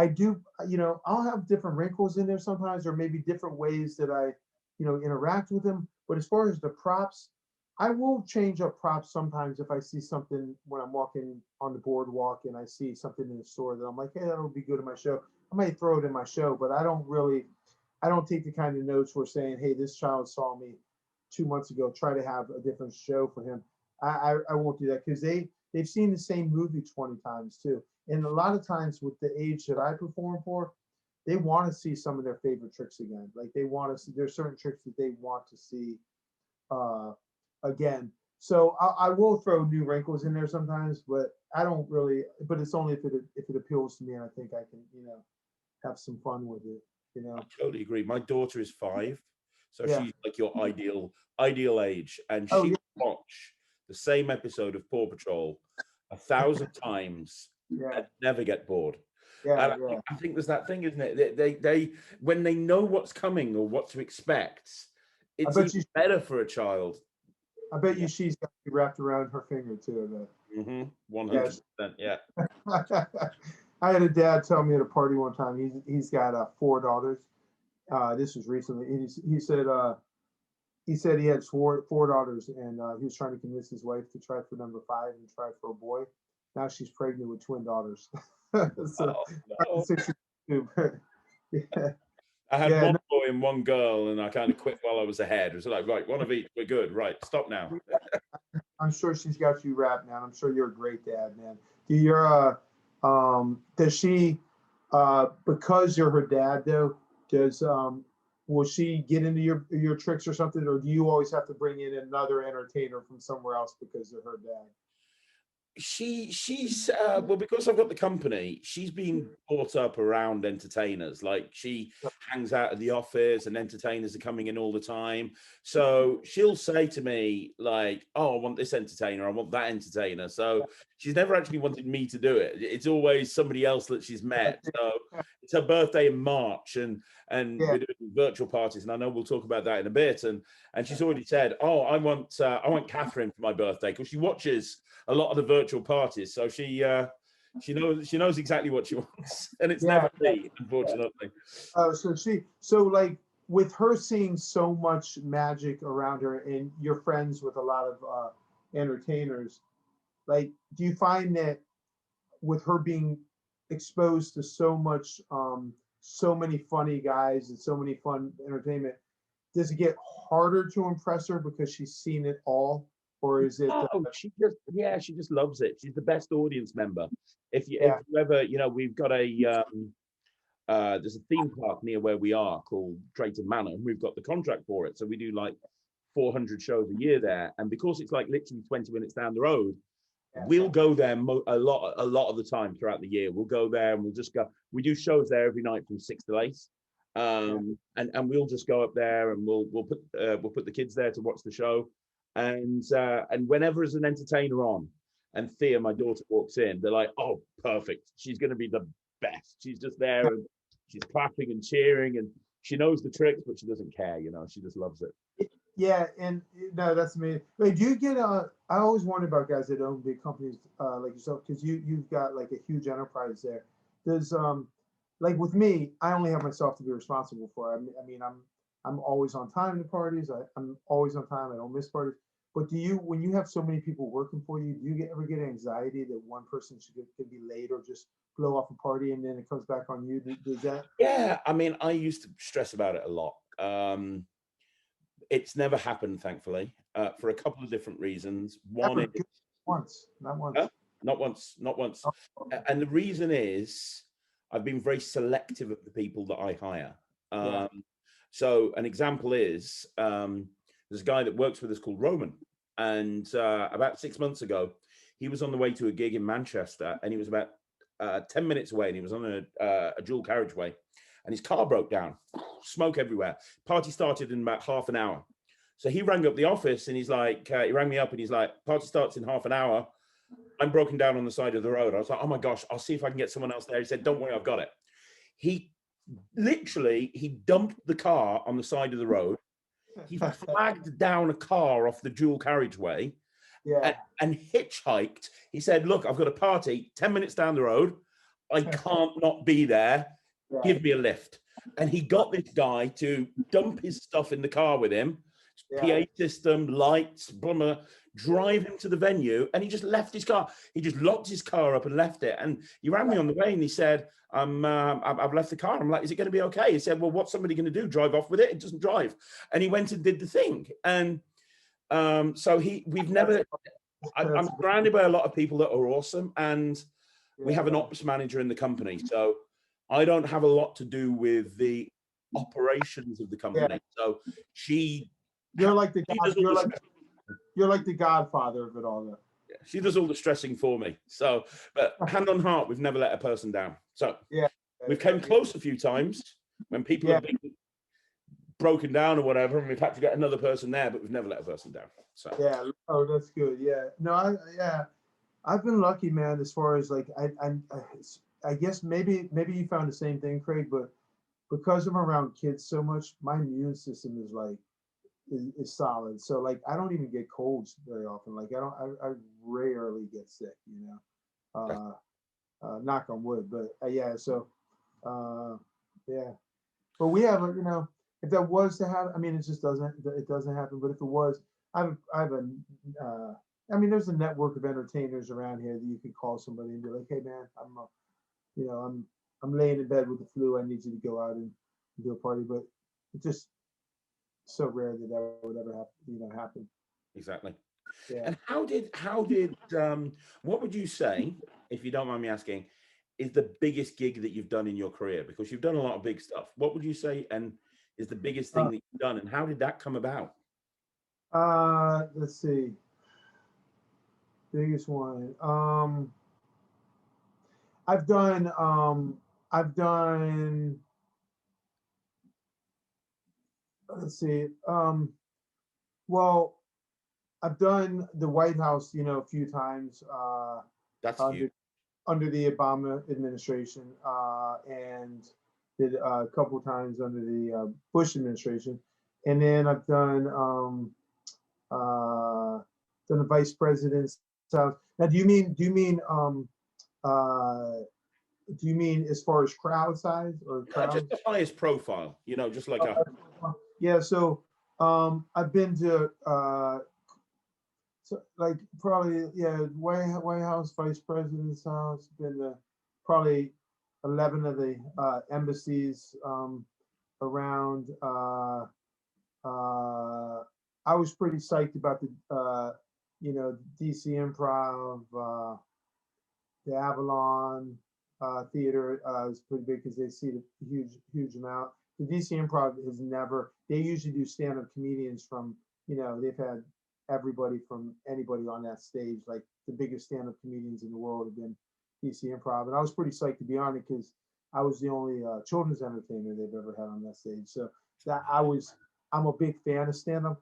do, I'll have different wrinkles in there sometimes, or maybe different ways that I, interact with them. But as far as the props, I will change up props sometimes if I see something when I'm walking on the boardwalk and I see something in the store that I'm like, hey, that'll be good in my show. I might throw it in my show, but I don't take the kind of notes where saying, hey, this child saw me 2 months ago, try to have a different show for him. I won't do that, because they've seen the same movie 20 times too. And a lot of times with the age that I perform for, they want to see some of their favorite tricks again. Like they want to see, there's certain tricks that they want to see again. So I will throw new wrinkles in there sometimes, but I don't really, but it's only if it appeals to me and I think I can, have some fun with it, I totally agree. My daughter is 5, so Yeah. she's like your ideal age, and Oh she yeah. will watch the same episode of Paw Patrol 1,000 times Yeah. and never get bored. Yeah. And Yeah. I think there's that thing, isn't it? They when they know what's coming or what to expect, I it's bet even better for a child. she's got to be wrapped around her finger too. 100%. Yeah. I had a dad tell me at a party one time. He's got 4 daughters. This was recently. He said he had four daughters, and he was trying to convince his wife to try for number 5 and try for a boy. Now she's pregnant with twin daughters. So Oh, no. 62. Yeah. I had Yeah, one boy and one girl, and I kind of quit while I was ahead. It was like, right, one of each, we're good. Right, stop now. I'm sure she's got you wrapped, man. I'm sure you're a great dad, man. Do your Does she, because you're her dad though, does will she get into your tricks or something, or do you always have to bring in another entertainer from somewhere else because they're her dad? She's well, because I've got the company, she's been brought up around entertainers. Like, she hangs out at the office and entertainers are coming in all the time, so she'll say to me like, oh, I want this entertainer, I want that entertainer. So she's never actually wanted me to do it. It's always somebody else that she's met. So it's her birthday in March, and Yeah, we're doing virtual parties, and I know we'll talk about that in a bit. And she's already said, oh, I want Catherine for my birthday, because she watches a lot of the virtual parties, so she knows exactly what she wants, and it's yeah. never me, unfortunately. So like with her seeing so much magic around her, and you're friends with a lot of entertainers, like do you find that with her being exposed to so much, so many funny guys and so many fun entertainment, does it get harder to impress her because she's seen it all, or is it? Oh, she just loves it. She's the best audience member. If Yeah, you ever, we've got there's a theme park near where we are called Drayton Manor, and we've got the contract for it, so we do like 400 shows a year there. And because it's like literally 20 minutes down the road, yeah, we'll go there a lot of the time throughout the year. We'll go there and we'll just go. We do shows there every night from 6 to 8. yeah, And we'll just go up there, and we'll put the kids there to watch the show. And whenever there's an entertainer on, and Thea, my daughter, walks in, they're like, oh, perfect, she's going to be the best. She's just there, and she's clapping and cheering, and she knows the tricks, but she doesn't care. She just loves it. yeah. And no, that's me. Wait, do you get? I always wonder about guys that own big companies like yourself, because you've got like a huge enterprise there. Does like with me, I only have myself to be responsible for. I mean, I'm always on time to parties. I'm always on time. I don't miss parties. But do you, when you have so many people working for you, do you ever get anxiety that one person could be late or just blow off a party and then it comes back on you? Does that? Yeah, I mean, I used to stress about it a lot. It's never happened, thankfully, for a couple of different reasons. One Ever is good once, not once. uh, not once, not once. Oh, And the reason is I've been very selective of the people that I hire. yeah, So an example is, there's a guy that works with us called Roman, and about 6 months ago, he was on the way to a gig in Manchester, and he was about 10 minutes away, and he was on a dual carriageway, and his car broke down, smoke everywhere. Party started in about half an hour. So he rang up the office, and he's like, he rang me up, and he's like, party starts in half an hour. I'm broken down on the side of the road. I was like, oh my gosh, I'll see if I can get someone else there. He said, don't worry, I've got it. He he dumped the car on the side of the road. He flagged down a car off the dual carriageway, yeah, and hitchhiked. He said, look, I've got a party 10 minutes down the road. I can't not be there. right, Give me a lift. And he got this guy to dump his stuff in the car with him, yeah, PA system, lights, blah, blah, drive him to the venue, and he just left his car. He just locked his car up and left it. And he rang me on the way, and he said, I've left the car. I'm like, is it going to be okay? He said, well, what's somebody going to do? Drive off with it? It doesn't drive. And he went and did the thing. And so we've never, I'm surrounded by a lot of people that are awesome, and we have an ops manager in the company. So I don't have a lot to do with the operations of the company. yeah. So she You're like the does god. all You're the like the godfather of it all. Though. she does all the stressing for me. So, but hand on heart, we've never let a person down. So Yeah, we've come close a few times when people yeah, have been broken down or whatever, and we've had to get another person there, but we've never let a person down. So yeah. Oh, that's good. Yeah. No, yeah. I've been lucky, man. As far as like, I guess maybe you found the same thing, Craig. But because I'm around kids so much, my immune system is like is solid. So like, I don't even get colds very often. Like, I rarely get sick. Knock on wood. But yeah. So yeah. But we have if that was to happen, I mean, it doesn't happen. But if it was, I have a, I mean, there's a network of entertainers around here that you could call somebody and be like, hey man, I'm laying in bed with the flu. I need you to go out and do a party. But it's just so rare that would ever happen. exactly. Yeah. And how did what would you say, if you don't mind me asking, is the biggest gig that you've done in your career? Because you've done a lot of big stuff. What would you say and is the biggest thing that you've done, and how did that come about? Let's see. Biggest one. I've done I've done let's see. Well, I've done the White House, a few times That's huge. under under the Obama administration, and did a couple times under the Bush administration, and then I've done the vice president's house. Now, uh, do you mean as far as crowd size or Just crowd? the highest profile, just like a Yeah, so I've been to so like probably White House, Vice President's house. Been to probably 11 of the embassies around. I was pretty psyched about the DC Improv, the Avalon Theater is pretty big because they see a huge amount. The DC Improv has never. They usually do stand-up comedians from. They've had everybody from anybody on that stage. Like the biggest stand-up comedians in the world have been DC Improv, and I was pretty psyched to be on it because I was the only children's entertainer they've ever had on that stage. So I'm a big fan of stand-up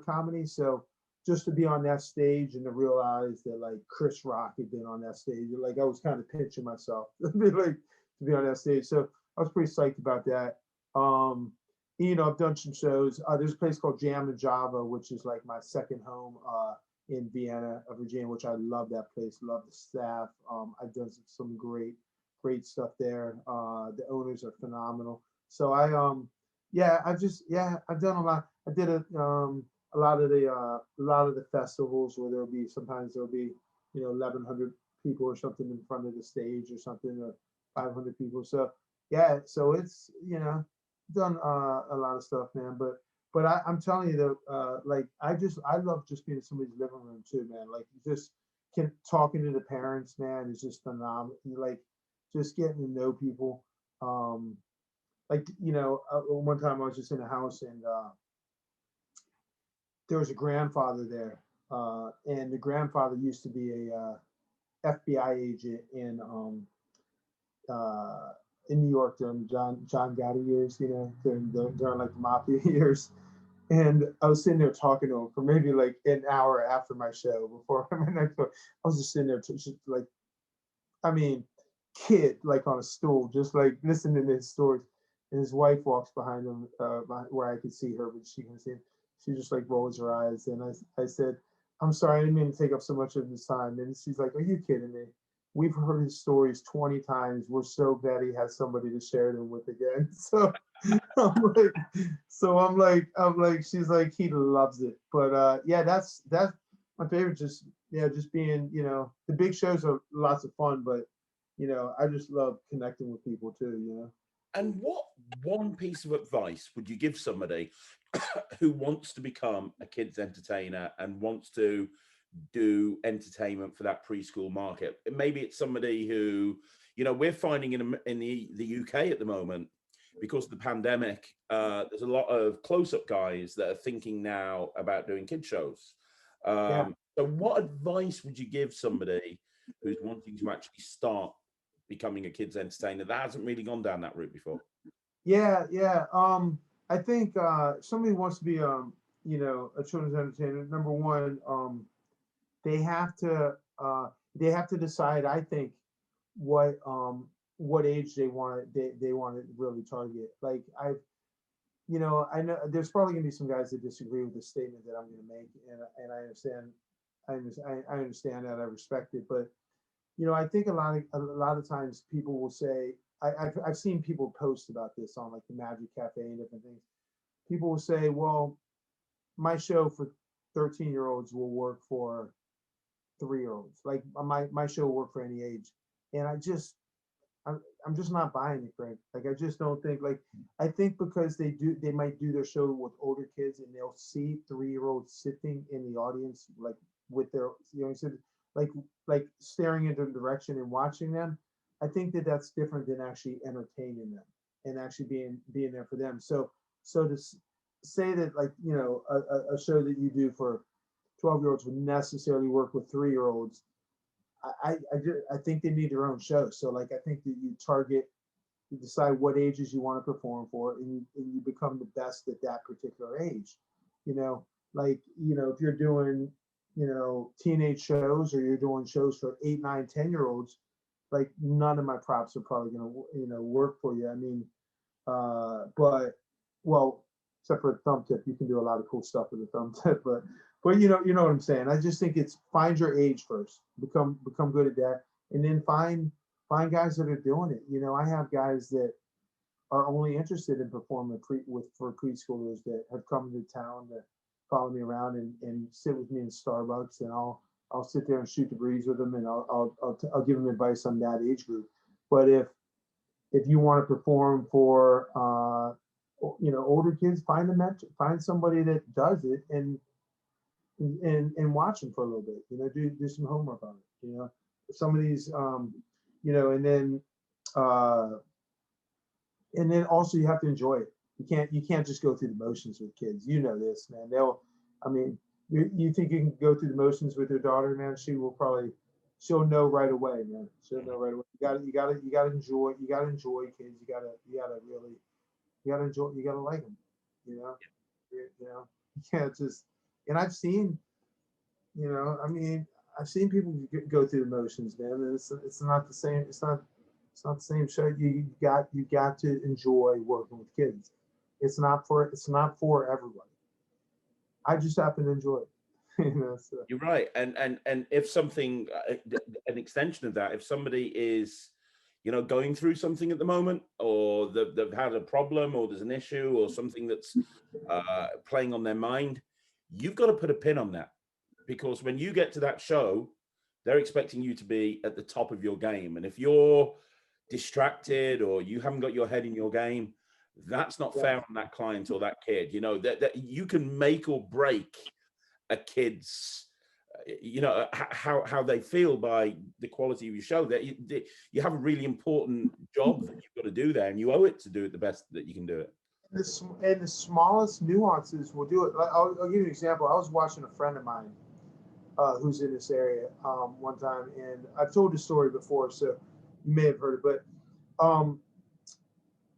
comedy. So just to be on that stage and to realize that like Chris Rock had been on that stage, like I was kind of pinching myself to be on that stage. So I was pretty psyched about that. I've done some shows. There's a place called Jam and Java, which is like my second home in Vienna, Virginia, which I love that place. Love the staff. I've done some great stuff there. The owners are phenomenal. So I've done a lot. I did a lot of the festivals where there'll be 1,100 people or something in front of the stage or something, or 500 people. So yeah, so it's done a lot of stuff, man. But I'm telling you though, like I love just being in somebody's living room too, man. Like just talking to the parents, man, is just phenomenal. Like just getting to know people. One time I was just in a house and there was a grandfather there, and the grandfather used to be a FBI agent in New York during John Gotti years, during like the mafia years. And I was sitting there talking to him for maybe like an hour after my show before my next show. I was just sitting there, just like, I mean, kid, like on a stool, just like listening to his stories. And his wife walks behind him, where I could see her, but she can see him. She just like rolls her eyes. And I said, I'm sorry, I didn't mean to take up so much of his time. And she's like, are you kidding me? We've heard his stories 20 times. We're so glad he has somebody to share them with again. So I'm like, she's like, he loves it. But that's my favorite. Just being, the big shows are lots of fun, but I just love connecting with people too. And what one piece of advice would you give somebody who wants to become a kids entertainer and wants to do entertainment for that preschool market? Maybe it's somebody who, we're finding in the UK at the moment, because of the pandemic, there's a lot of close-up guys that are thinking now about doing kid shows. Yeah. So what advice would you give somebody who's wanting to actually start becoming a kids entertainer that hasn't really gone down that route before? Yeah. I think somebody wants to be a children's entertainer. Number one, they have to decide, I think, what age they want to really target. Like I know there's probably gonna be some guys that disagree with the statement that I'm gonna make, and I understand that, I respect it, but I think a lot of times people will say, I've seen people post about this on like the Magic Cafe and different things. People will say, well, my show for 13-year-olds will work for 3-year-olds. Like my show will work for any age. And I'm just not buying it, Greg. Like I just don't think, like, I think because they might do their show with older kids and they'll see 3-year-olds sitting in the audience, like with their, like staring into the direction and watching them. I think that that's different than actually entertaining them and actually being there for them. So to say that, like, you know, a show that you do for 12-year-olds would necessarily work with 3-year-olds. I think they need their own show. So like I think that you decide what ages you want to perform for, and you become the best at that particular age. You know, like, you know, if you're doing, you know, teenage shows, or you're doing shows for 8, 9, 10-year-olds, like none of my props are probably gonna, you know, work for you. I mean, but well, except for a thumb tip, you can do a lot of cool stuff with a thumb tip. But you know what I'm saying. I just think it's find your age first, become good at that, and then find guys that are doing it. You know, I have guys that are only interested in performing for preschoolers that have come to town to follow me around and sit with me in Starbucks, and I'll sit there and shoot the breeze with them, and I'll give them advice on that age group. But if you want to perform for you know, older kids, find somebody that does it, and watch them for a little bit. You know, do some homework on it. You know, some of these, you know, and then also you have to enjoy it. You can't just go through the motions with kids. You know this, man. I mean, you think you can go through the motions with your daughter, man? She'll know right away, man. She'll know right away. You gotta enjoy kids. You gotta enjoy. You gotta like them. You know, you know. You can't just. And I've seen, you know, I mean, I've seen people go through the motions, man. And it's not the same. It's not the same show. You got to enjoy working with kids. It's not for everybody. I just happen to enjoy it. You know, so. You're right, and if something, an extension of that, if somebody is, you know, going through something at the moment, or they've had a problem, or there's an issue, or something that's playing on their mind, you've got to put a pin on that, because when you get to that show, they're expecting you to be at the top of your game, and if you're distracted or you haven't got your head in your game, that's not fair on that client or that kid. You know, that you can make or break a kid's, you know, how they feel by the quality of your show. That you have a really important job that you've got to do there, and you owe it to do it the best that you can do it. And the smallest nuances will do it. I'll give you an example. I was watching a friend of mine who's in this area one time, and I've told the story before, so you may have heard it. But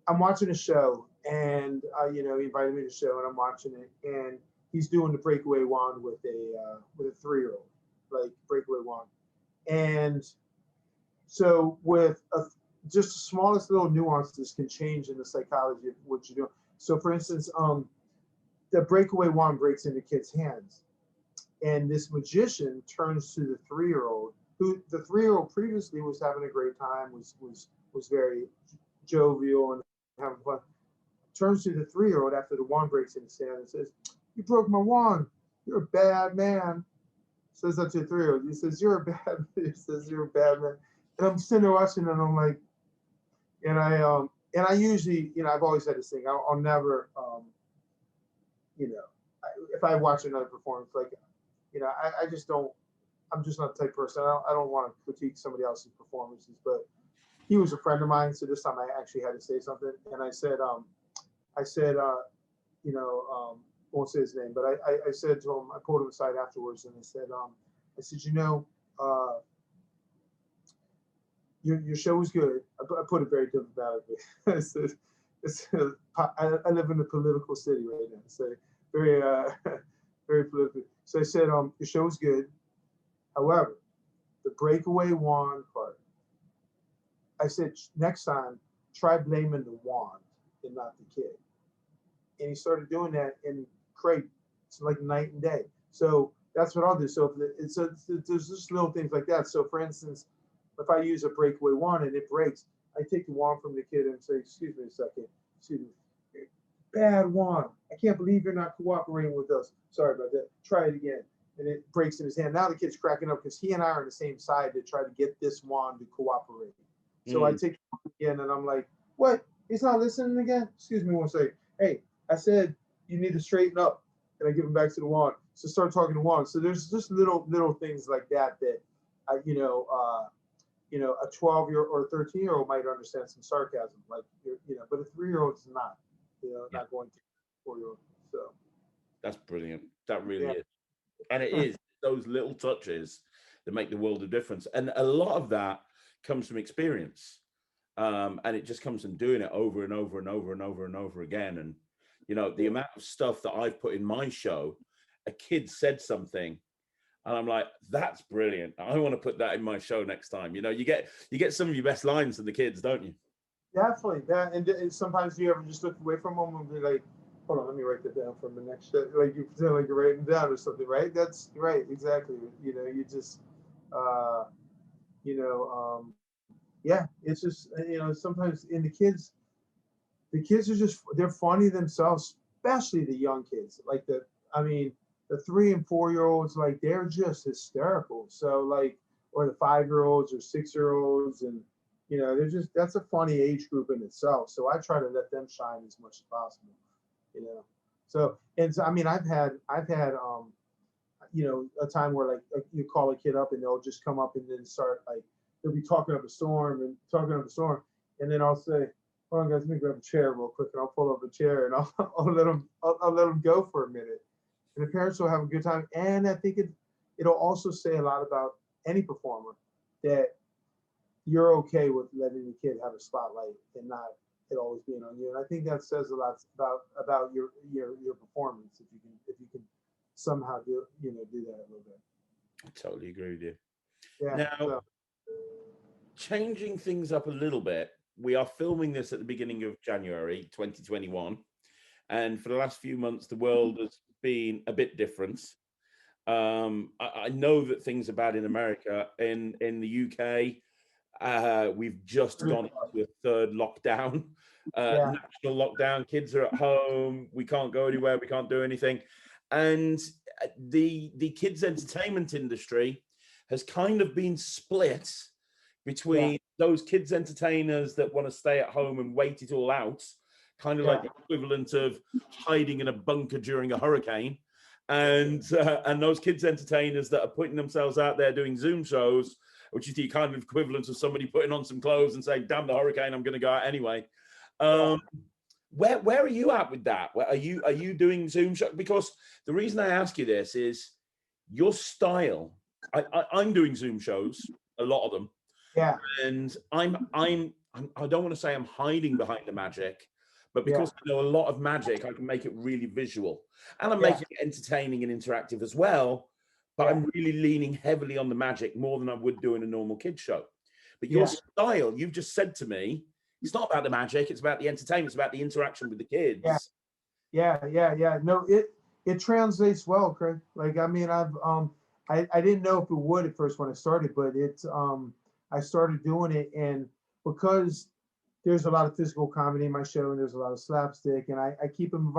I'm watching a show, and you know, he invited me to the show, and I'm watching it, and he's doing the breakaway wand with a 3-year-old, like breakaway wand. And so with just the smallest little nuances can change in the psychology of what you're doing. So for instance, the breakaway wand breaks into kids' hands, and this magician turns to the 3-year-old, who the 3-year-old previously was having a great time, was very jovial and having fun. Turns to the 3-year-old after the wand breaks in his hand and says, "You broke my wand. You're a bad man." Says that to the 3-year-old. He says, "You're a bad man." He says, "You're a bad man." And I'm sitting there watching, and I'm like, and I usually, you know, I've always had this thing. I'll never, you know, if I watch another performance, like, you know, I just don't. I'm just not the type of person. I don't want to critique somebody else's performances. But he was a friend of mine, so this time I actually had to say something, and I said, you know, won't say his name, but I said to him, I pulled him aside afterwards, and I said, you know, your show was good. I put it very diplomatically. I said, I live in a political city right now, so very very political. So I said, your show was good. However, the breakaway wand part, I said, next time, try blaming the wand and not the kid. And he started doing that, and Craig, it's like night and day. So that's what I'll do. So there's just little things like that. So for instance, if I use a breakaway wand and it breaks, I take the wand from the kid and say, "Excuse me a second. Excuse me. Bad wand. I can't believe you're not cooperating with us. Sorry about that. Try it again." And it breaks in his hand. Now the kid's cracking up because he and I are on the same side to try to get this wand to cooperate. So I take it again, and I'm like, "What? He's not listening again? Excuse me one second. Hey, I said you need to straighten up." And I give him back to the wand. So start talking to wand. So there's just little things like that I, a 12-year or a 13-year-old might understand some sarcasm, like but a 3-year-old is not, Yeah. not going to 4-year-old. So That's brilliant. That really yeah, is. And it is those little touches that make the world of difference. And a lot of that comes from experience. And it just comes from doing it over and over and over and over and over again. And, the amount of stuff that I've put in my show, a kid said something, and I'm like, that's brilliant. I want to put that in my show next time. You get some of your best lines from the kids, don't you? definitely that. And sometimes you ever just look away from them and be like, hold on, let me write that down for the next show. Like you pretend like you're writing down or something, right? That's right, exactly. You just, uh, yeah, it's just sometimes in the kids are just they're funny themselves, especially the young kids. Like I mean, the 3 and 4-year-olds, like they're just hysterical. So like, or the 5-year-olds or 6-year-olds, and they're just that's a funny age group in itself. So I try to let them shine as much as possible. You know, I mean, I've had a time where like you call a kid up and they'll just come up and then start like they'll be talking up a storm and talking up a storm, and then I'll say, hold on guys, let me grab a chair real quick, and I'll pull up a chair and I'll let them go for a minute, and the parents will have a good time. And I think it'll also say a lot about any performer that you're okay with letting the kid have a spotlight and not it always being on you. And I think that says a lot about your performance if you can somehow do that a little bit. I totally agree with you. Yeah. Now, So, changing things up a little bit, we are filming this at the beginning of January 2021. And for the last few months, the world has been a bit different. I know that things are bad in America. In the UK, we've just gone into a third lockdown, yeah. national lockdown. Kids are at home. We can't go anywhere. We can't do anything. And the kids' entertainment industry has kind of been split between those kids' entertainers that want to stay at home and wait it all out, kind of like the equivalent of hiding in a bunker during a hurricane, and those kids' entertainers that are putting themselves out there doing Zoom shows, which is the kind of equivalent of somebody putting on some clothes and saying, "Damn the hurricane, I'm going to go out anyway." Where are you at with that? Are you doing Zoom show? Because the reason I ask you this is your style. I'm doing Zoom shows, a lot of them, Yeah. and I don't want to say I'm hiding behind the magic, but Yeah. because I know a lot of magic, I can make it really visual, and I'm Yeah. making it entertaining and interactive as well. But I'm really leaning heavily on the magic more than I would do in a normal kids show. But your style, you've just said to me, it's not about the magic, it's about the entertainment, it's about the interaction with the kids. Yeah. No, it translates well, Craig. Like I mean, I didn't know if it would at first when I started, but I started doing it, and because there's a lot of physical comedy in my show, and there's a lot of slapstick, and I keep them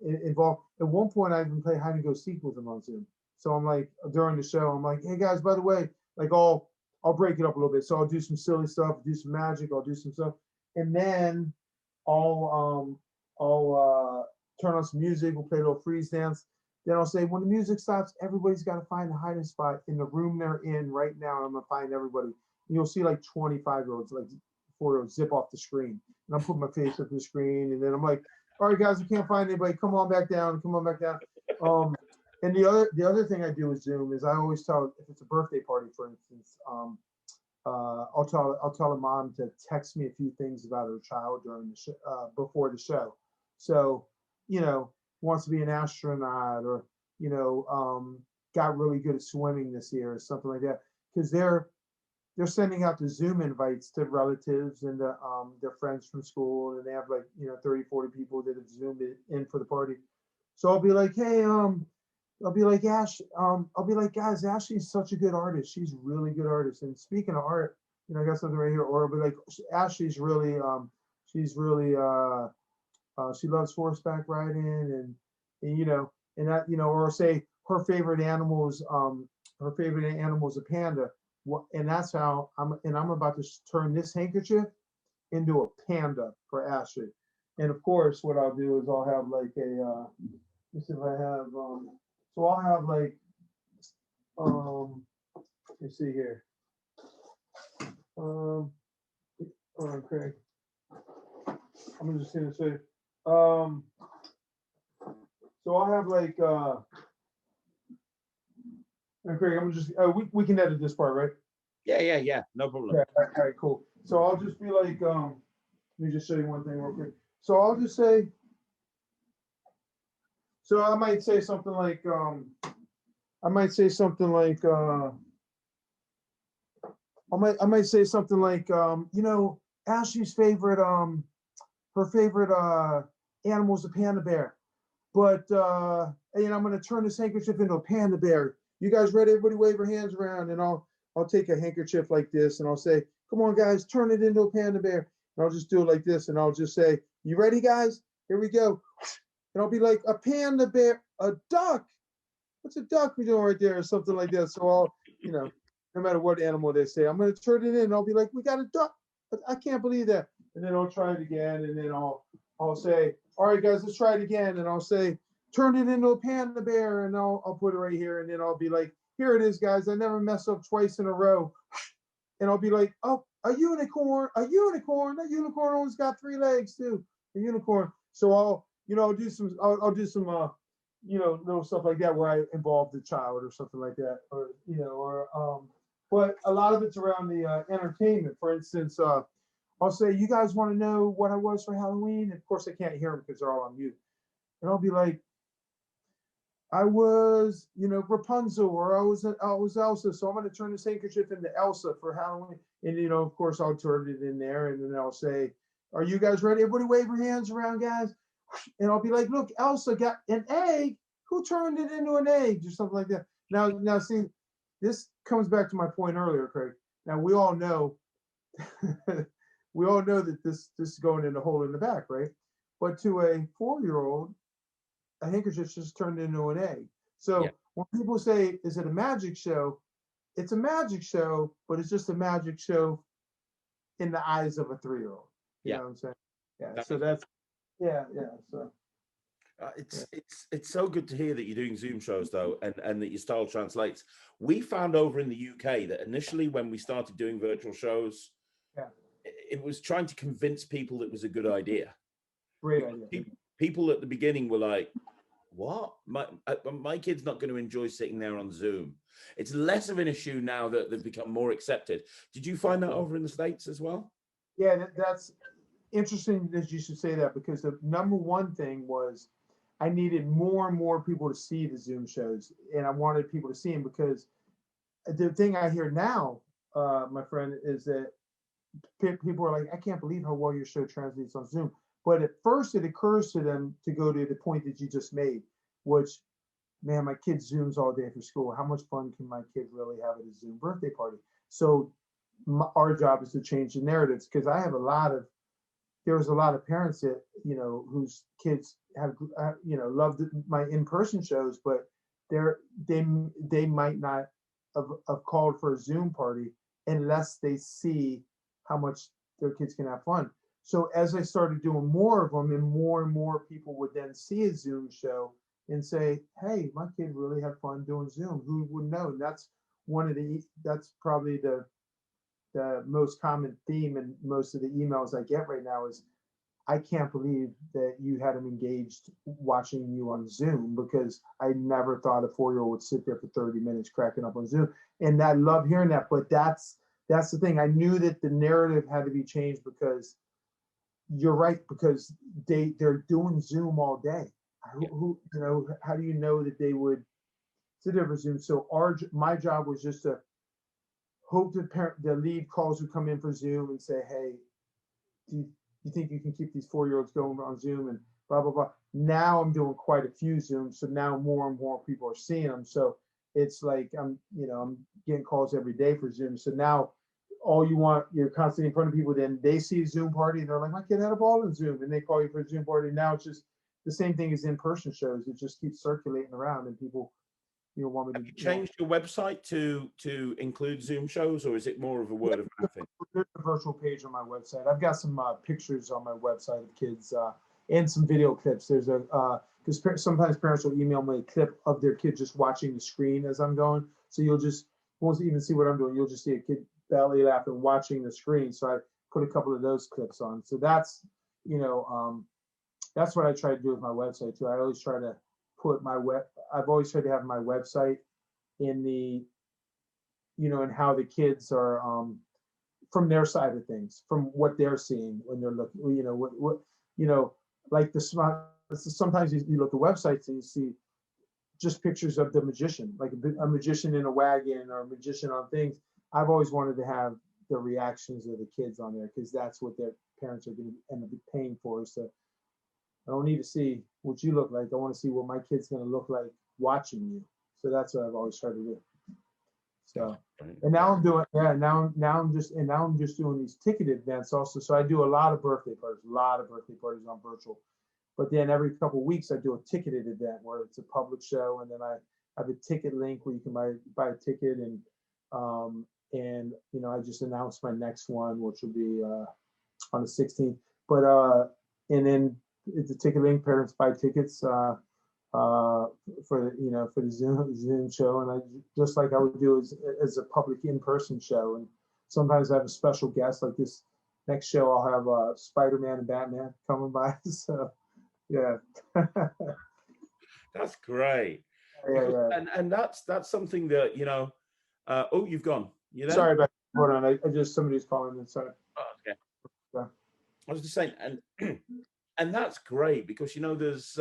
involved. At one point, I even play hide and go seek with them on Zoom. So I'm like during the show, I'm like, hey guys, by the way, like I'll break it up a little bit. So I'll do some silly stuff, do some magic, I'll do some stuff, and then I'll turn on some music, we'll play a little freeze dance. Then I'll say, when the music stops, everybody's got to find a hiding spot in the room they're in right now. And I'm gonna find everybody. And you'll see like 25-year-olds, like 4-year-olds zip off the screen. And I'm putting my face up the screen, and then I'm like, all right, guys, we can't find anybody. Come on back down. Come on back down. And the other thing I do with Zoom is I always tell, if it's a birthday party, for instance, I'll tell a mom to text me a few things about her child during the before the show. So, wants to be an astronaut, or got really good at swimming this year, or something like that, because they're sending out the Zoom invites to relatives and their friends from school, and they have like 30, 40 people that have zoomed in for the party. So I'll be like, hey, I'll be like, I'll be like, guys, Ashley's such a good artist. She's a really good artist. And speaking of art, I got something right here. Or I'll be like, Ashley's really, she loves horseback riding, and that, or say her favorite animal is a panda. And that's how I'm about to turn this handkerchief into a panda for Ashley. And of course, what I'll do is I'll have like let's see if I have, so I'll have like, let's see here. Hold on, Craig. I'm just gonna say, so I'll have like, Craig, I'm just, we can edit this part, right? Yeah. No problem. Yeah, all right, cool. So I'll just be like, let me just show you one thing real quick. So I'll just say, so I might say something like, I might say something like, you know, Ashley's favorite, her favorite animal is a panda bear. But and I'm gonna turn this handkerchief into a panda bear. You guys ready? Everybody wave your hands around, and I'll take a handkerchief like this, and I'll say, "Come on, guys, turn it into a panda bear." And I'll just do it like this, and I'll just say, "You ready, guys? Here we go." And I'll be like, "A panda bear, a duck. What's a duck we doing right there?" Or something like that. So I'll, you know, no matter what animal they say, I'm gonna turn it in. And I'll be like, "We got a duck. I can't believe that." And then I'll try it again, and then I'll say, "All right, guys, let's try it again." And I'll say, "Turn it into a panda bear," and I'll put it right here, and then I'll be like, "Here it is, guys. I never mess up twice in a row." And I'll be like, "Oh, a unicorn, a unicorn. That unicorn always got 3 legs too. A unicorn." So I'll do some little stuff like that where I involve the child or something like that, but a lot of it's around the entertainment. For instance, I'll say, "You guys want to know what I was for Halloween?" And of course, I can't hear them because they're all on mute. And I'll be like, "I was, Rapunzel, or I was Elsa. So I'm going to turn this handkerchief into Elsa for Halloween." And, of course, I'll turn it in there. And then I'll say, "Are you guys ready? Everybody wave your hands around, guys." And I'll be like, "Look, Elsa got an egg. Who turned it into an egg?" Or something like that. Now, see, this comes back to my point earlier, Craig. Now, we all know that this is going in a hole in the back, right? But to a 4-year-old, a handkerchief just turned into an egg. So Yeah. when people say, "Is it a magic show?" It's a magic show, but it's just a magic show in the eyes of a 3-year-old. You know what I'm saying? Yeah. So that's So it's so good to hear that you're doing Zoom shows though, and that your style translates. We found over in the UK that initially when we started doing virtual shows, yeah, it was trying to convince people it was a good idea. great idea. People at the beginning were like, "What? My kid's not going to enjoy sitting there on Zoom." It's less of an issue now that they've become more accepted. Did you find that over in the States as well? Yeah, that's interesting that you should say that, because the number one thing was I needed more and more people to see the Zoom shows, and I wanted people to see them, because the thing I hear now, my friend, is that people are like, "I can't believe how well your show translates on Zoom." But at first, it occurs to them to go to the point that you just made, which, man, my kid Zooms all day for school. How much fun can my kid really have at a Zoom birthday party? So our job is to change the narratives, because there was a lot of parents that, whose kids have, loved my in-person shows, but they might not have called for a Zoom party unless they see how much their kids can have fun. So as I started doing more of them, and more people would then see a Zoom show and say, "Hey, my kid really had fun doing Zoom. Who would know?" And that's probably the most common theme in most of the emails I get right now is, "I can't believe that you had them engaged watching you on Zoom, because I never thought a 4-year-old would sit there for 30 minutes cracking up on Zoom." And I love hearing that. But that's the thing. I knew that the narrative had to be changed, because you're right, because they're doing Zoom all day. Who how do you know that they would sit there for Zoom? So my job was just to hope the lead calls would come in for Zoom and say, "Hey, do you think you can keep these 4-year-olds going on Zoom?" And blah blah blah. Now I'm doing quite a few Zooms, so now more and more people are seeing them. So it's like I'm getting calls every day for Zoom. So now you're constantly in front of people. Then they see a Zoom party and they're like, "My kid had a ball in Zoom," and they call you for a Zoom party. Now it's just the same thing as in-person shows. It just keeps circulating around, and people want me to. Have you changed your website to include Zoom shows, or is it more of a word of mouth thing? There's a virtual page on my website. I've got some pictures on my website of kids and some video clips. There's because sometimes parents will email me a clip of their kid just watching the screen as I'm going. So won't even see what I'm doing. You'll just see a kid belly laughing, watching the screen. So I put a couple of those clips on. So that's, that's what I try to do with my website too. I always try to put I've always tried to have my website in the, and how the kids are, from their side of things, from what they're seeing when they're looking, like sometimes you look at websites and you see just pictures of the magician, like a magician in a wagon or a magician on things. I've always wanted to have the reactions of the kids on there because that's what their parents are going to end up paying for. So I don't need to see what you look like. I want to see what my kid's going to look like watching you. So that's what I've always tried to do. So, and now I'm doing, now I'm just doing these ticketed events also. So I do a lot of birthday parties on virtual. But then every couple of weeks I do a ticketed event where it's a public show, and then I have a ticket link where you can buy a ticket, and I just announced my next one, which will be on the 16th. But and then it's a ticket link. Parents buy tickets for the Zoom show, and I just like I would do as a public in-person show. And sometimes I have a special guest, like this next show. I'll have Spider-Man and Batman coming by. So yeah, that's great. Yeah. And that's something that oh, you've gone. You there? Sorry about that. Hold on. I just somebody's calling in. Sorry. Oh, okay. Yeah. I was just saying, and that's great because there's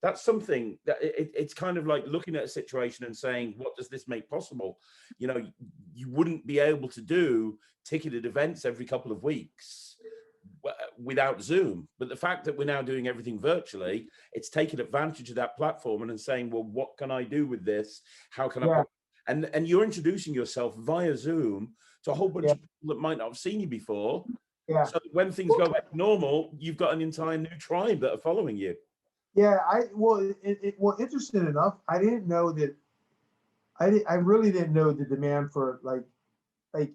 that's something that it's kind of like looking at a situation and saying, what does this make possible? You wouldn't be able to do ticketed events every couple of weeks without Zoom. But the fact that we're now doing everything virtually, it's taking advantage of that platform and then saying, well, what can I do with this? How can I? And you're introducing yourself via Zoom to a whole bunch of people that might not have seen you before. Yeah. So when things go back to normal, you've got an entire new tribe that are following you. Yeah. Well, interesting enough, I didn't know that. I really didn't know the demand for like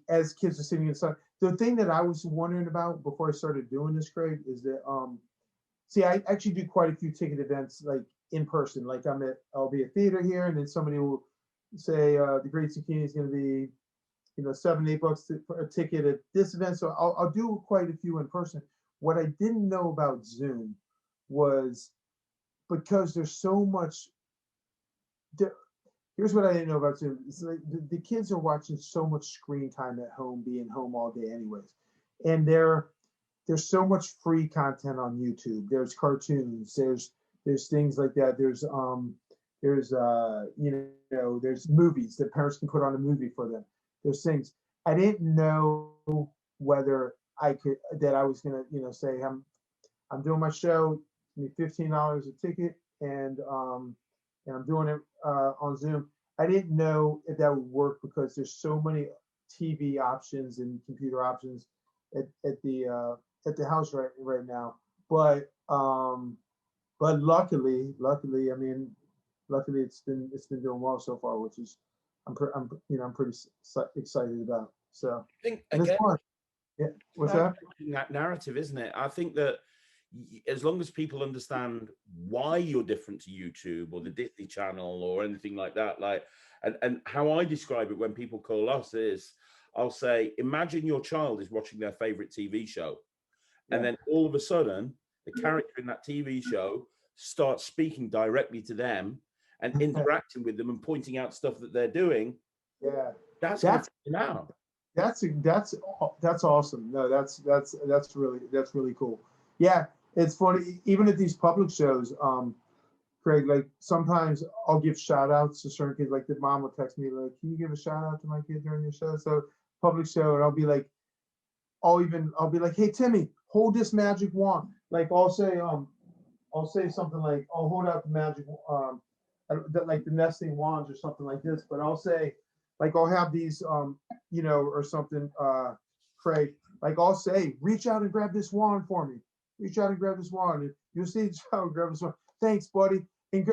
as kids are sitting inside. The thing that I was wondering about before I started doing this, Craig, is that see, I actually do quite a few ticket events like in person. Like I'll be at theater here, and then somebody will say the Great Zucchini is going to be $7-8 for a ticket at this event. So I'll do quite a few in person. What I didn't know about Zoom was because there's so much. Here's what I didn't know about Zoom. It's like the kids are watching so much screen time at home, being home all day anyways. And there's so much free content on YouTube. There's cartoons, there's things like that. There's there's movies that parents can put on a movie for them. There's things. I didn't know whether I was gonna, say I'm doing my show, it's gonna be $15 a ticket, and I'm doing it on Zoom. I didn't know if that would work because there's so many TV options and computer options at the house right now. But luckily, I mean, luckily it's been doing well so far, which is I'm pretty excited about. So I think and it's fun. Yeah, what's that? That narrative, isn't it? I think that as long as people understand why you're different to YouTube or the Disney Channel or anything like that, and how I describe it when people call us is, I'll say, imagine your child is watching their favorite TV show, and then all of a sudden, the character in that TV show starts speaking directly to them and interacting with them and pointing out stuff that they're doing. Yeah, that's now. That's awesome. No, that's really cool. Yeah, it's funny. Even at these public shows, Craig, like sometimes I'll give shout outs to certain kids. Like the mom will text me like, "Can you give a shout out to my kid during your show?" So public show, and I'll be like, "Hey Timmy, hold this magic wand." Like I'll say something like, "I'll hold out the magic like the nesting wands or something like this." But I'll say, like I'll have these or something, Craig. Like I'll say, "Reach out and grab this wand for me. Reach out and grab this wand." And you'll see the child grab this wand. "Thanks, buddy." And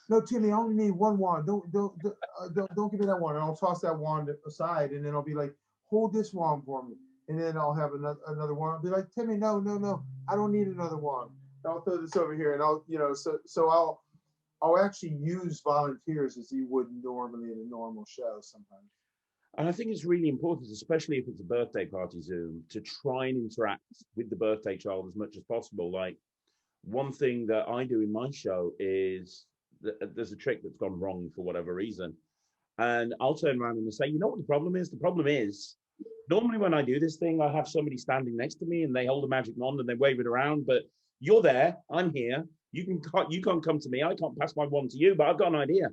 no, Timmy, I only need one wand. Don't give me that wand. And I'll toss that wand aside, and then I'll be like, "Hold this wand for me." And then I'll have another wand. I'll be like, "Timmy, no, I don't need another wand. I'll throw this over here." And I'll actually use volunteers as you would normally in a normal show sometimes. And I think it's really important, especially if it's a birthday party Zoom, to try and interact with the birthday child as much as possible. Like, one thing that I do in my show is there's a trick that's gone wrong for whatever reason. And I'll turn around and say, you know what the problem is? The problem is, normally when I do this thing, I have somebody standing next to me and they hold a magic wand and they wave it around. But you're there, I'm here. You can't come to me. I can't pass my wand to you, but I've got an idea.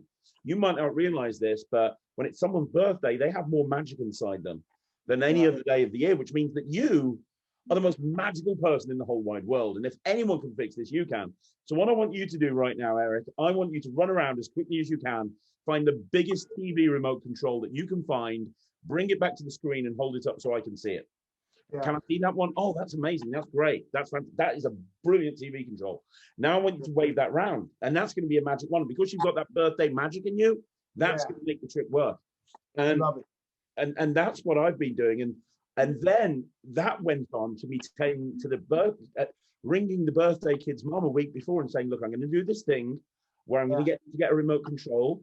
You might not realize this, but when it's someone's birthday, they have more magic inside them than any other day of the year, which means that you are the most magical person in the whole wide world. And if anyone can fix this, you can. So what I want you to do right now, Eric, I want you to run around as quickly as you can, find the biggest TV remote control that you can find, bring it back to the screen and hold it up so I can see it. Yeah. Can I see that one? Oh, that's amazing. That's great. That is a brilliant TV control. Now I want you to wave that round. And that's going to be a magic wand. Because you've got that birthday magic in you, that's going to make the trick work. And, I love it. And that's what I've been doing. And then that went on to me taking to the ringing the birthday kid's mom a week before and saying, look, I'm going to do this thing where I'm going to get a remote control.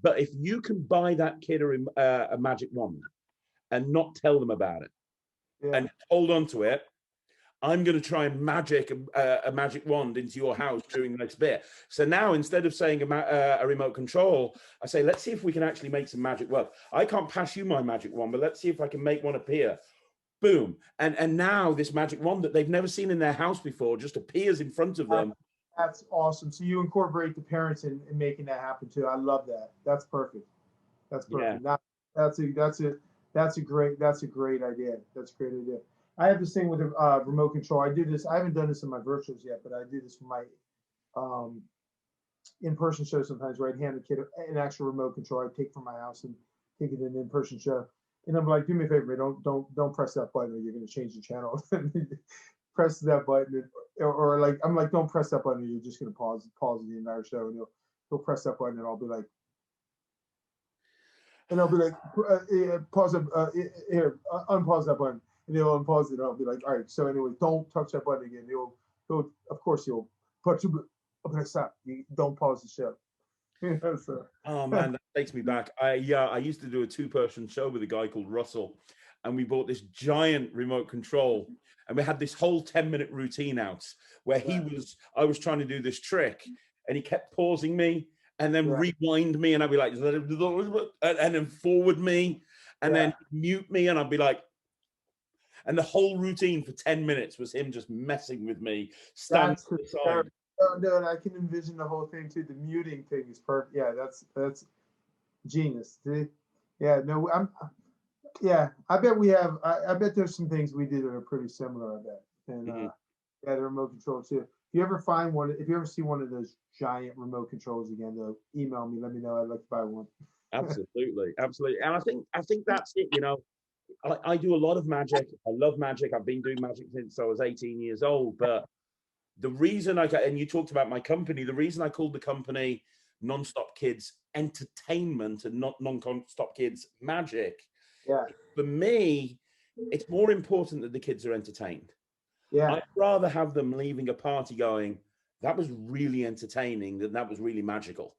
But if you can buy that kid a magic wand and not tell them about it and hold on to it, I'm going to try and magic a magic wand into your house during the next bit. So now, instead of saying a remote control, I say, let's see if we can actually make some magic work. I can't pass you my magic wand, but let's see if I can make one appear. Boom. And now this magic wand that they've never seen in their house before just appears in front of them. That's awesome. So you incorporate the parents in making that happen too. I love that. That's perfect. That's perfect. Yeah. That's a great idea. That's a great idea. I have this thing with a remote control. I do this. I haven't done this in my virtuals yet, but I do this for my in-person show sometimes, where I'd hand a kid an actual remote control I take from my house and take it in an in-person show. And I'm like, do me a favor, don't press that button or you're going to change the channel. Press that button, or like, I'm like, don't press that button or you're just going to pause the entire show. And he'll press that button and I'll be like, pause it, here, unpause that button. And he'll unpause it and I'll be like, all right, so anyway, don't touch that button again. He'll of course he'll put you, okay, stop. You don't pause the show. So. Oh man, that takes me back. I used to do a 2-person show with a guy called Russell, and we bought this giant remote control, and we had this whole 10-minute routine out where I was trying to do this trick, and he kept pausing me and then rewind me, and I'd be like, and then forward me, and then mute me, and I'd be like, and the whole routine for 10 minutes was him just messing with me, standing to the side. Oh, no, and I can envision the whole thing too. The muting thing is perfect. Yeah, that's genius. See? Yeah, no, I bet we have. I bet there's some things we do that are pretty similar. I bet, and the remote control too. If you ever find one, if you ever see one of those giant remote controls again, though, email me. Let me know. I'd like to buy one. Absolutely, absolutely. And I think that's it. You know, I do a lot of magic. I love magic. I've been doing magic since I was 18 years old, but the reason and you talked about my company, the reason I called the company Nonstop Kids Entertainment and not Nonstop Kids Magic. Yeah. For me, it's more important that the kids are entertained. Yeah. I'd rather have them leaving a party going, that was really entertaining than that was really magical.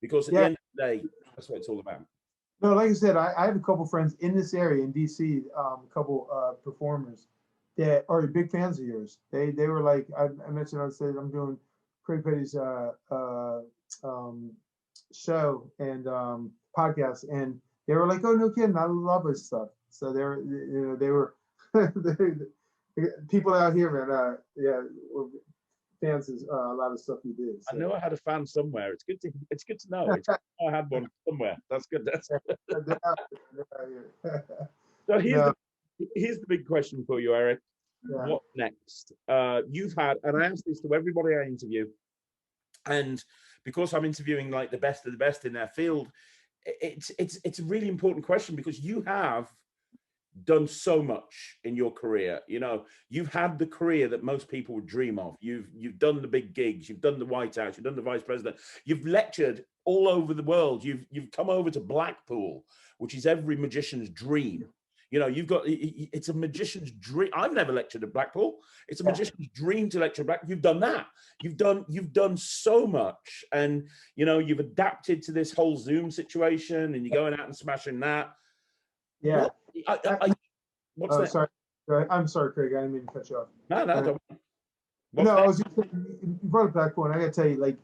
Because at the end of the day, that's what it's all about. No, like I said, I have a couple friends in this area in DC, a couple performers that are big fans of yours. They were like, I mentioned, I said, I'm doing Craig Petty's show and podcast, and they were like, oh, no kidding, I love his stuff. So they were people out here, man. Were fans of a lot of stuff you did. So. I know I had a fan somewhere. It's good to know. I had one somewhere. That's good. So here's the big question for you, Eric. Yeah. What next? You've had, and I ask this to everybody I interview, and because I'm interviewing like the best of the best in their field, it's a really important question because you have done so much in your career. You know, you've had the career that most people would dream of. You've done the big gigs, you've done the White House, you've done the vice president, you've lectured all over the world. You've come over to Blackpool, which is every magician's dream. You know, it's a magician's dream. I've never lectured at Blackpool. It's a magician's dream to lecture at Blackpool. You've done that. You've done so much, and you know, you've adapted to this whole Zoom situation, and you're going out and smashing that. Yeah. What's Oh, that? sorry. I'm sorry, Craig. I didn't mean to cut you off. No, don't. No, I was just saying, you brought up that point. I gotta tell you, like,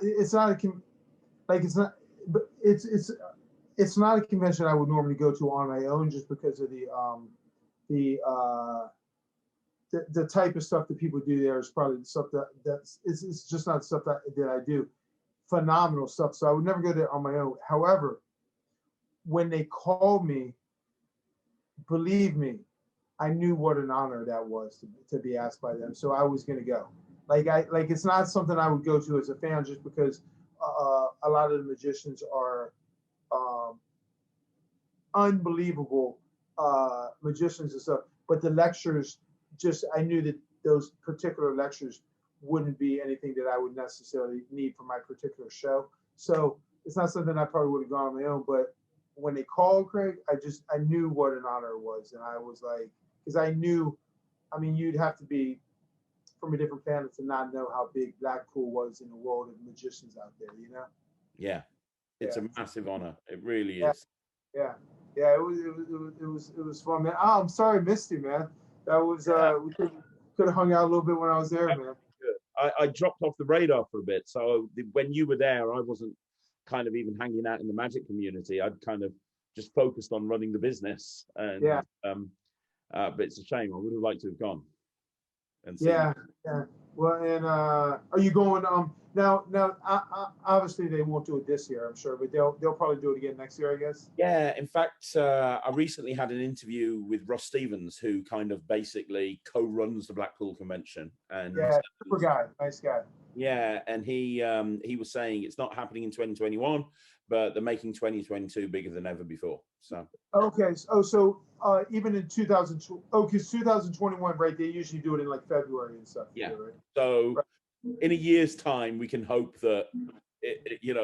it's not it's not, but it's not a convention I would normally go to on my own, just because of the type of stuff that people do there is probably the stuff it's just not stuff that I do. Phenomenal stuff. So I would never go there on my own. However, when they called me, believe me, I knew what an honor that was to be asked by them. So I was going to go. It's not something I would go to as a fan, just because a lot of the magicians are unbelievable magicians and stuff. But the lectures, I knew that those particular lectures wouldn't be anything that I would necessarily need for my particular show. So it's not something I probably would have gone on my own. But when they called, Craig, I knew what an honor it was. And I was like, because I knew, I mean, you'd have to be from a different planet to not know how big Blackpool was in the world of magicians out there, you know? Yeah. It's a massive honor. It really is. is. Yeah. Yeah, it was fun, man. Oh, I'm sorry I missed you, man. That was we could have hung out a little bit when I was there, man. I dropped off the radar for a bit. So when you were there, I wasn't kind of even hanging out in the magic community. I'd kind of just focused on running the business. And but it's a shame. I would have liked to have gone. And yeah. Well, and are you going? Now, obviously they won't do it this year, I'm sure, but they'll probably do it again next year, I guess. Yeah. In fact, I recently had an interview with Ross Stevens, who kind of basically co-runs the Blackpool convention. And super guy, nice guy. Yeah, and he was saying it's not happening in 2021, but they're making 2022 bigger than ever before. So okay, so even in 2002, because 2021, right? They usually do it in like February and stuff. Yeah. Right? So in a year's time, we can hope that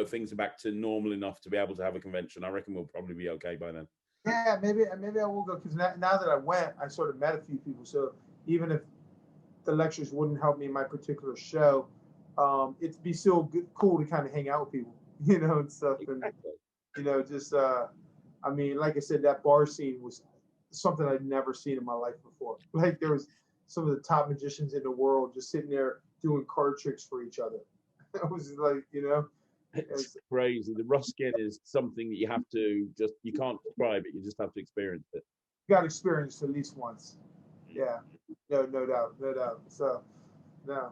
things are back to normal enough to be able to have a convention. I reckon we'll probably be okay by then. Yeah, maybe I will go, because now that I went, I sort of met a few people. So even if the lectures wouldn't help me in my particular show, it'd be still cool to kind of hang out with people, and stuff. Exactly. And just I mean, like I said, that bar scene was something I'd never seen in my life before. Like, there was some of the top magicians in the world just sitting there doing card tricks for each other. It was like, it's crazy. The Ruskin is something that you can't describe it. You just have to experience it. You got to experience it at least once. Yeah, no doubt. So, no.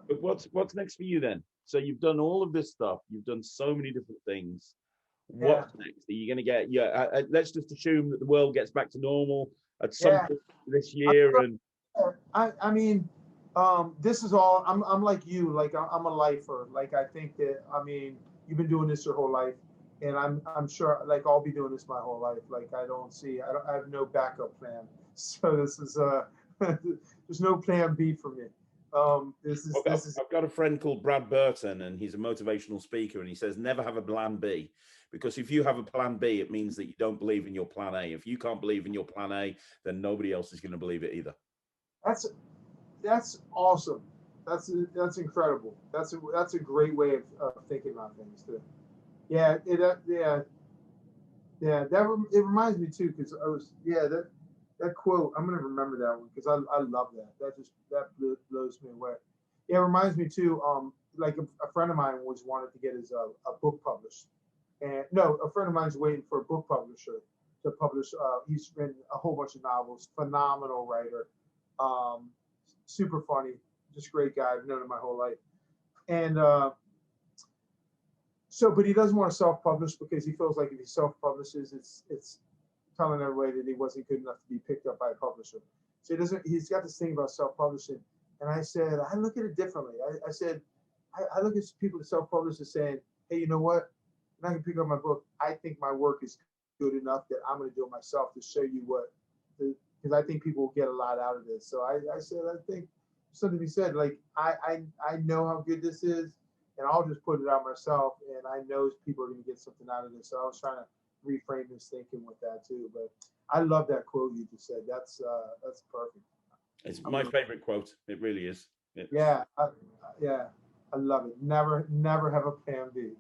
But what's next for you then? So you've done all of this stuff. You've done so many different things. What's next? Are you going to get? Let's just assume that the world gets back to normal at some point this year. I mean, this is all. I'm like you. Like, I'm a lifer. Like, I think that, I mean, you've been doing this your whole life, and I'm sure, like, I'll be doing this my whole life. Like, I have no backup plan. So this is there's no plan B for me. I've got a friend called Brad Burton, and he's a motivational speaker, and he says never have a plan B, because if you have a plan B, it means that you don't believe in your plan A. If you can't believe in your plan A, then nobody else is going to believe it either. That's awesome. That's incredible. That's a great way of thinking about things too. Yeah, it reminds me too, because that quote, I'm gonna remember that one, because I love that. That blows me away. Yeah, it reminds me too. Like a friend of mine wanted to get his a book published, and a friend of mine's waiting for a book publisher to publish. He's written a whole bunch of novels. Phenomenal writer, super funny, just great guy. I've known him my whole life, and but he doesn't want to self-publish, because he feels like if he self-publishes, it's telling everybody that he wasn't good enough to be picked up by a publisher. So he's got this thing about self-publishing. And I said, I look at it differently. I said, I look at people that self-publish as saying, hey, you know what? When I can pick up my book, I think my work is good enough that I'm going to do it myself to show you because I think people will get a lot out of this. So I said, I think something to be said, like, I know how good this is, and I'll just put it out myself, and I know people are going to get something out of this. So I was trying to reframe his thinking with that too. But I love that quote you just said. That's perfect. It's my favorite quote. It really is. I love it. Never have a plan B.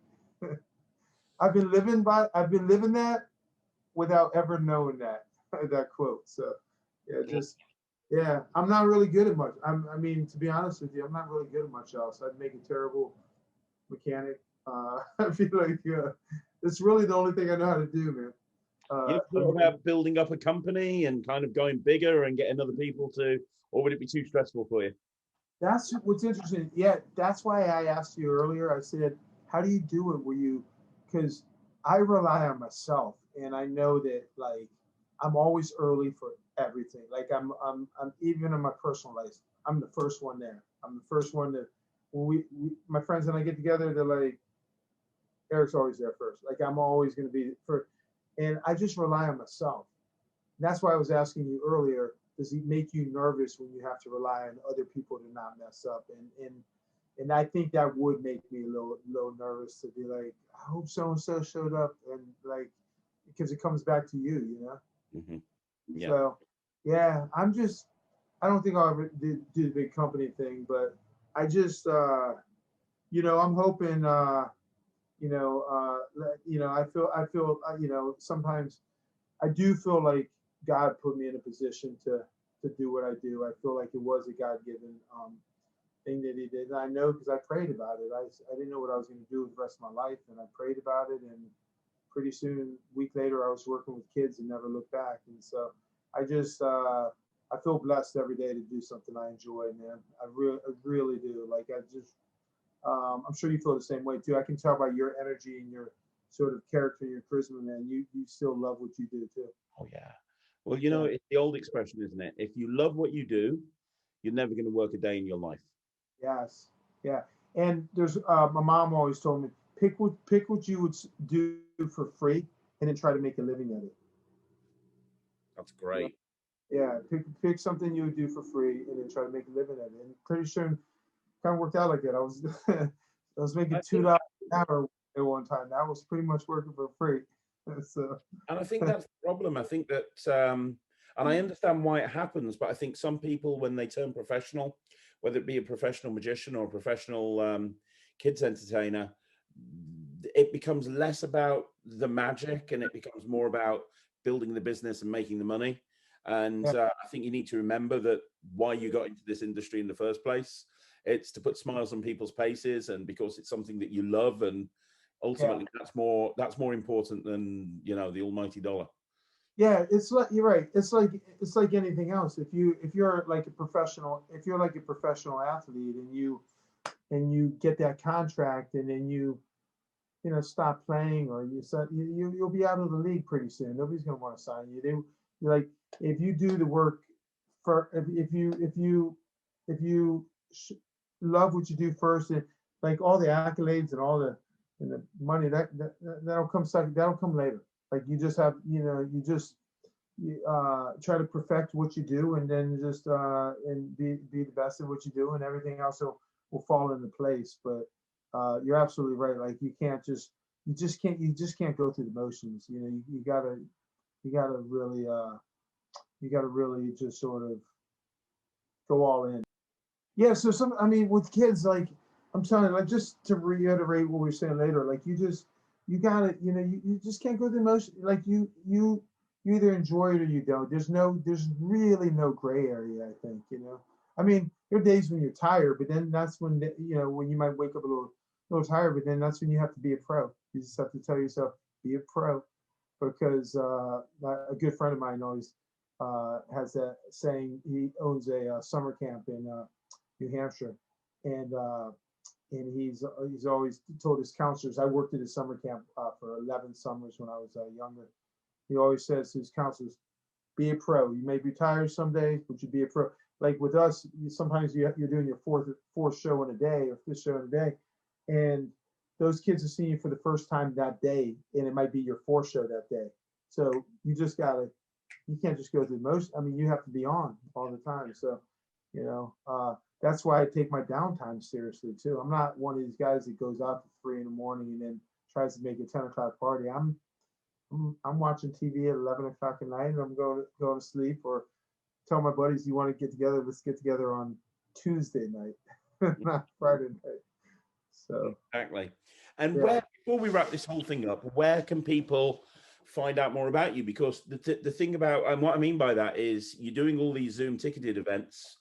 I've been living that without ever knowing that that quote. So yeah, just yeah, I'm not really good at much. I mean, to be honest with you, I'm not really good at much else. I'd make a terrible mechanic. I feel like it's really the only thing I know how to do, man. You thought about building up a company and kind of going bigger and getting other people to, or would it be too stressful for you? That's what's interesting. Yeah, that's why I asked you earlier. I said, how do you do it? Were you, because I rely on myself, and I know that like I'm always early for everything. Like I'm even in my personal life, I'm the first one there. I'm the first one that when my friends and I get together, they're like, Eric's always there first. Like I'm always going to be first, and I just rely on myself. That's why I was asking you earlier. Does it make you nervous when you have to rely on other people to not mess up? And I think that would make me a little nervous to be like, I hope so and so showed up, and like because it comes back to you, you know. Mm-hmm. Yeah. So yeah, I don't think I'll ever do the big company thing, but I just I'm hoping sometimes I do feel like God put me in a position to do what I do. I feel like it was a God given thing that He did. And I know because I prayed about it. I didn't know what I was going to do with the rest of my life, and I prayed about it. And pretty soon, a week later, I was working with kids and never looked back. And so I just I feel blessed every day to do something I enjoy, man. I really do. Like I just I'm sure you feel the same way too. I can tell by your energy and your sort of character and your charisma, man. You still love what you do too. Oh yeah. Well, you know, it's the old expression, isn't it? If you love what you do, you're never going to work a day in your life. Yes. Yeah. And there's my mom always told me pick what you would do for free and then try to make a living at it. That's great. Yeah. Pick something you would do for free and then try to make a living at it. And pretty soon kind of worked out like that. I was I was making $2 an hour at one time. That was pretty much working for free. So And I think that's the problem. I think that, and I understand why it happens, but I think some people, when they turn professional, whether it be a professional magician or a professional kids entertainer, it becomes less about the magic and it becomes more about building the business and making the money. And I think you need to remember that why you got into this industry in the first place. It's to put smiles on people's faces, and because it's something that you love, and ultimately that's more important than the almighty dollar. yeah, it's like you're right. It's like anything else. If you're like a professional athlete and you get that contract and then stop playing or you'll be out of the league pretty soon. Nobody's gonna want to sign you. Like if you do the work for if you love what you do first and like all the accolades and the money that'll come later. Like you just have you just try to perfect what you do and then just and be the best at what you do and everything else will fall into place. But you're absolutely right. Like you just can't go through the motions. You gotta really just sort of go all in. Yeah. So I mean, with kids, like I'm telling you, like just to reiterate what we were saying later, like you gotta, you just can't go through the motion. Like you either enjoy it or you don't. There's really no gray area. I think, I mean, there are days when you're tired, but then that's when, when you might wake up a little tired, but then that's when you have to be a pro. You just have to tell yourself, be a pro, because a good friend of mine always has that saying. He owns a summer camp in New Hampshire, and he's always told his counselors. I worked at a summer camp for 11 summers when I was younger. He always says to his counselors, "Be a pro. You may be tired some days, but you be a pro." Like with us, sometimes you're doing your fourth show in a day or fifth show in a day, and those kids are seeing you for the first time that day, and it might be your fourth show that day. So you can't just go through most. I mean, you have to be on all the time. So, that's why I take my downtime seriously too. I'm not one of these guys that goes out to 3 in the morning and then tries to make a 10 o'clock party. I'm watching TV at 11 o'clock at night, and I'm going to sleep or tell my buddies, "You want to get together? Let's get together on Tuesday night, not Friday night." So exactly. And where, before we wrap this whole thing up, where can people find out more about you? Because the thing about, and what I mean by that is you're doing all these Zoom ticketed events.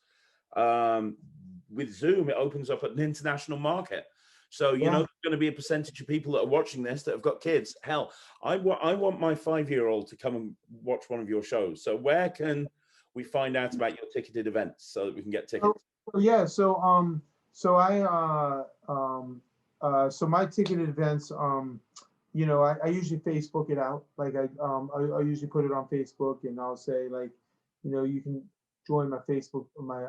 With Zoom, it opens up an international market. So, you know, there's going to be a percentage of people that are watching this that have got kids. Hell, I want my 5-year-old to come and watch one of your shows. So where can we find out about your ticketed events so that we can get tickets? So my ticketed events, you know, I usually Facebook it out. Like I usually put it on Facebook, and I'll say, like, you know, you can join my Facebook, my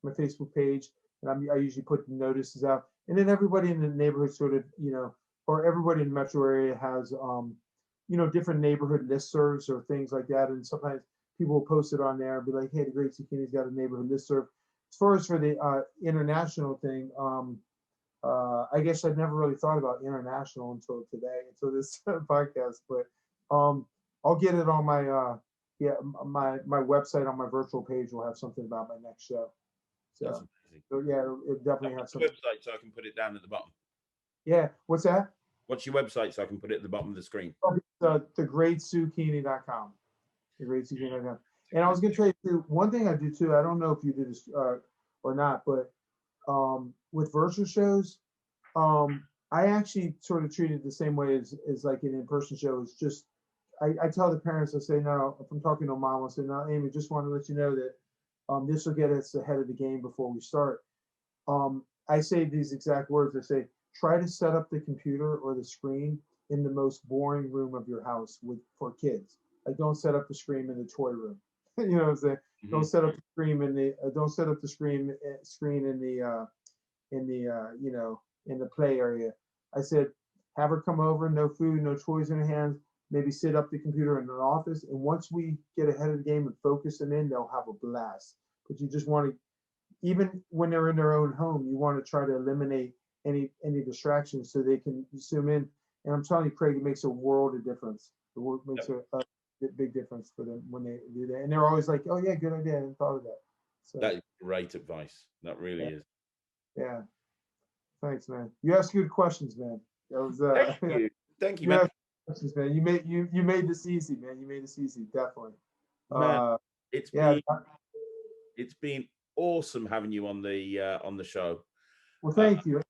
Facebook page, and I usually put notices out. And then everybody in the neighborhood sort of, you know, or everybody in the metro area has, you know, different neighborhood listservs or things like that. And sometimes people will post it on there and be like, hey, the Great Zucchini's got a neighborhood listserv. As far as for the international thing, I guess I'd never really thought about international until today, until this podcast. But I'll get it on my my website. On my virtual page will have something about my next show. So yeah, it definitely has something. Website, so I can put it down at the bottom. Yeah, what's that? What's your website, so I can put it at the bottom of the screen? thegreatzucchini.com. Thegreatzucchini.com. And I was gonna tell you too, one thing I do too. I don't know if you do this or not, but with virtual shows, I actually sort of treat it the same way as like an in-person show. It's just I tell the parents, I say, no, if I'm talking to a mom, I say, no, Amy, just want to let you know that this will get us ahead of the game before we start. I say these exact words. I say, try to set up the computer or the screen in the most boring room of your house for kids. Like, don't set up the screen in the toy room. You know what I'm saying? Mm-hmm. Don't set up the screen in the don't set up the screen in the you know, in the play area. I said, have her come over, no food, no toys in her hands, maybe sit up the computer in an office. And once we get ahead of the game and focus them in, they'll have a blast. But you just want to, even when they're in their own home, you want to try to eliminate any distractions so they can zoom in. And I'm telling you, Craig, it makes a world of difference. It makes a big difference for them when they do that. And they're always like, oh yeah, good idea. I hadn't thought of that. So that is great advice. That really is. Yeah. Thanks, man. You asked good questions, man. That was Thank you, man. Questions, man. You made this easy, man. You made this easy, definitely. Man, it's been awesome having you on the show. Well, thank you.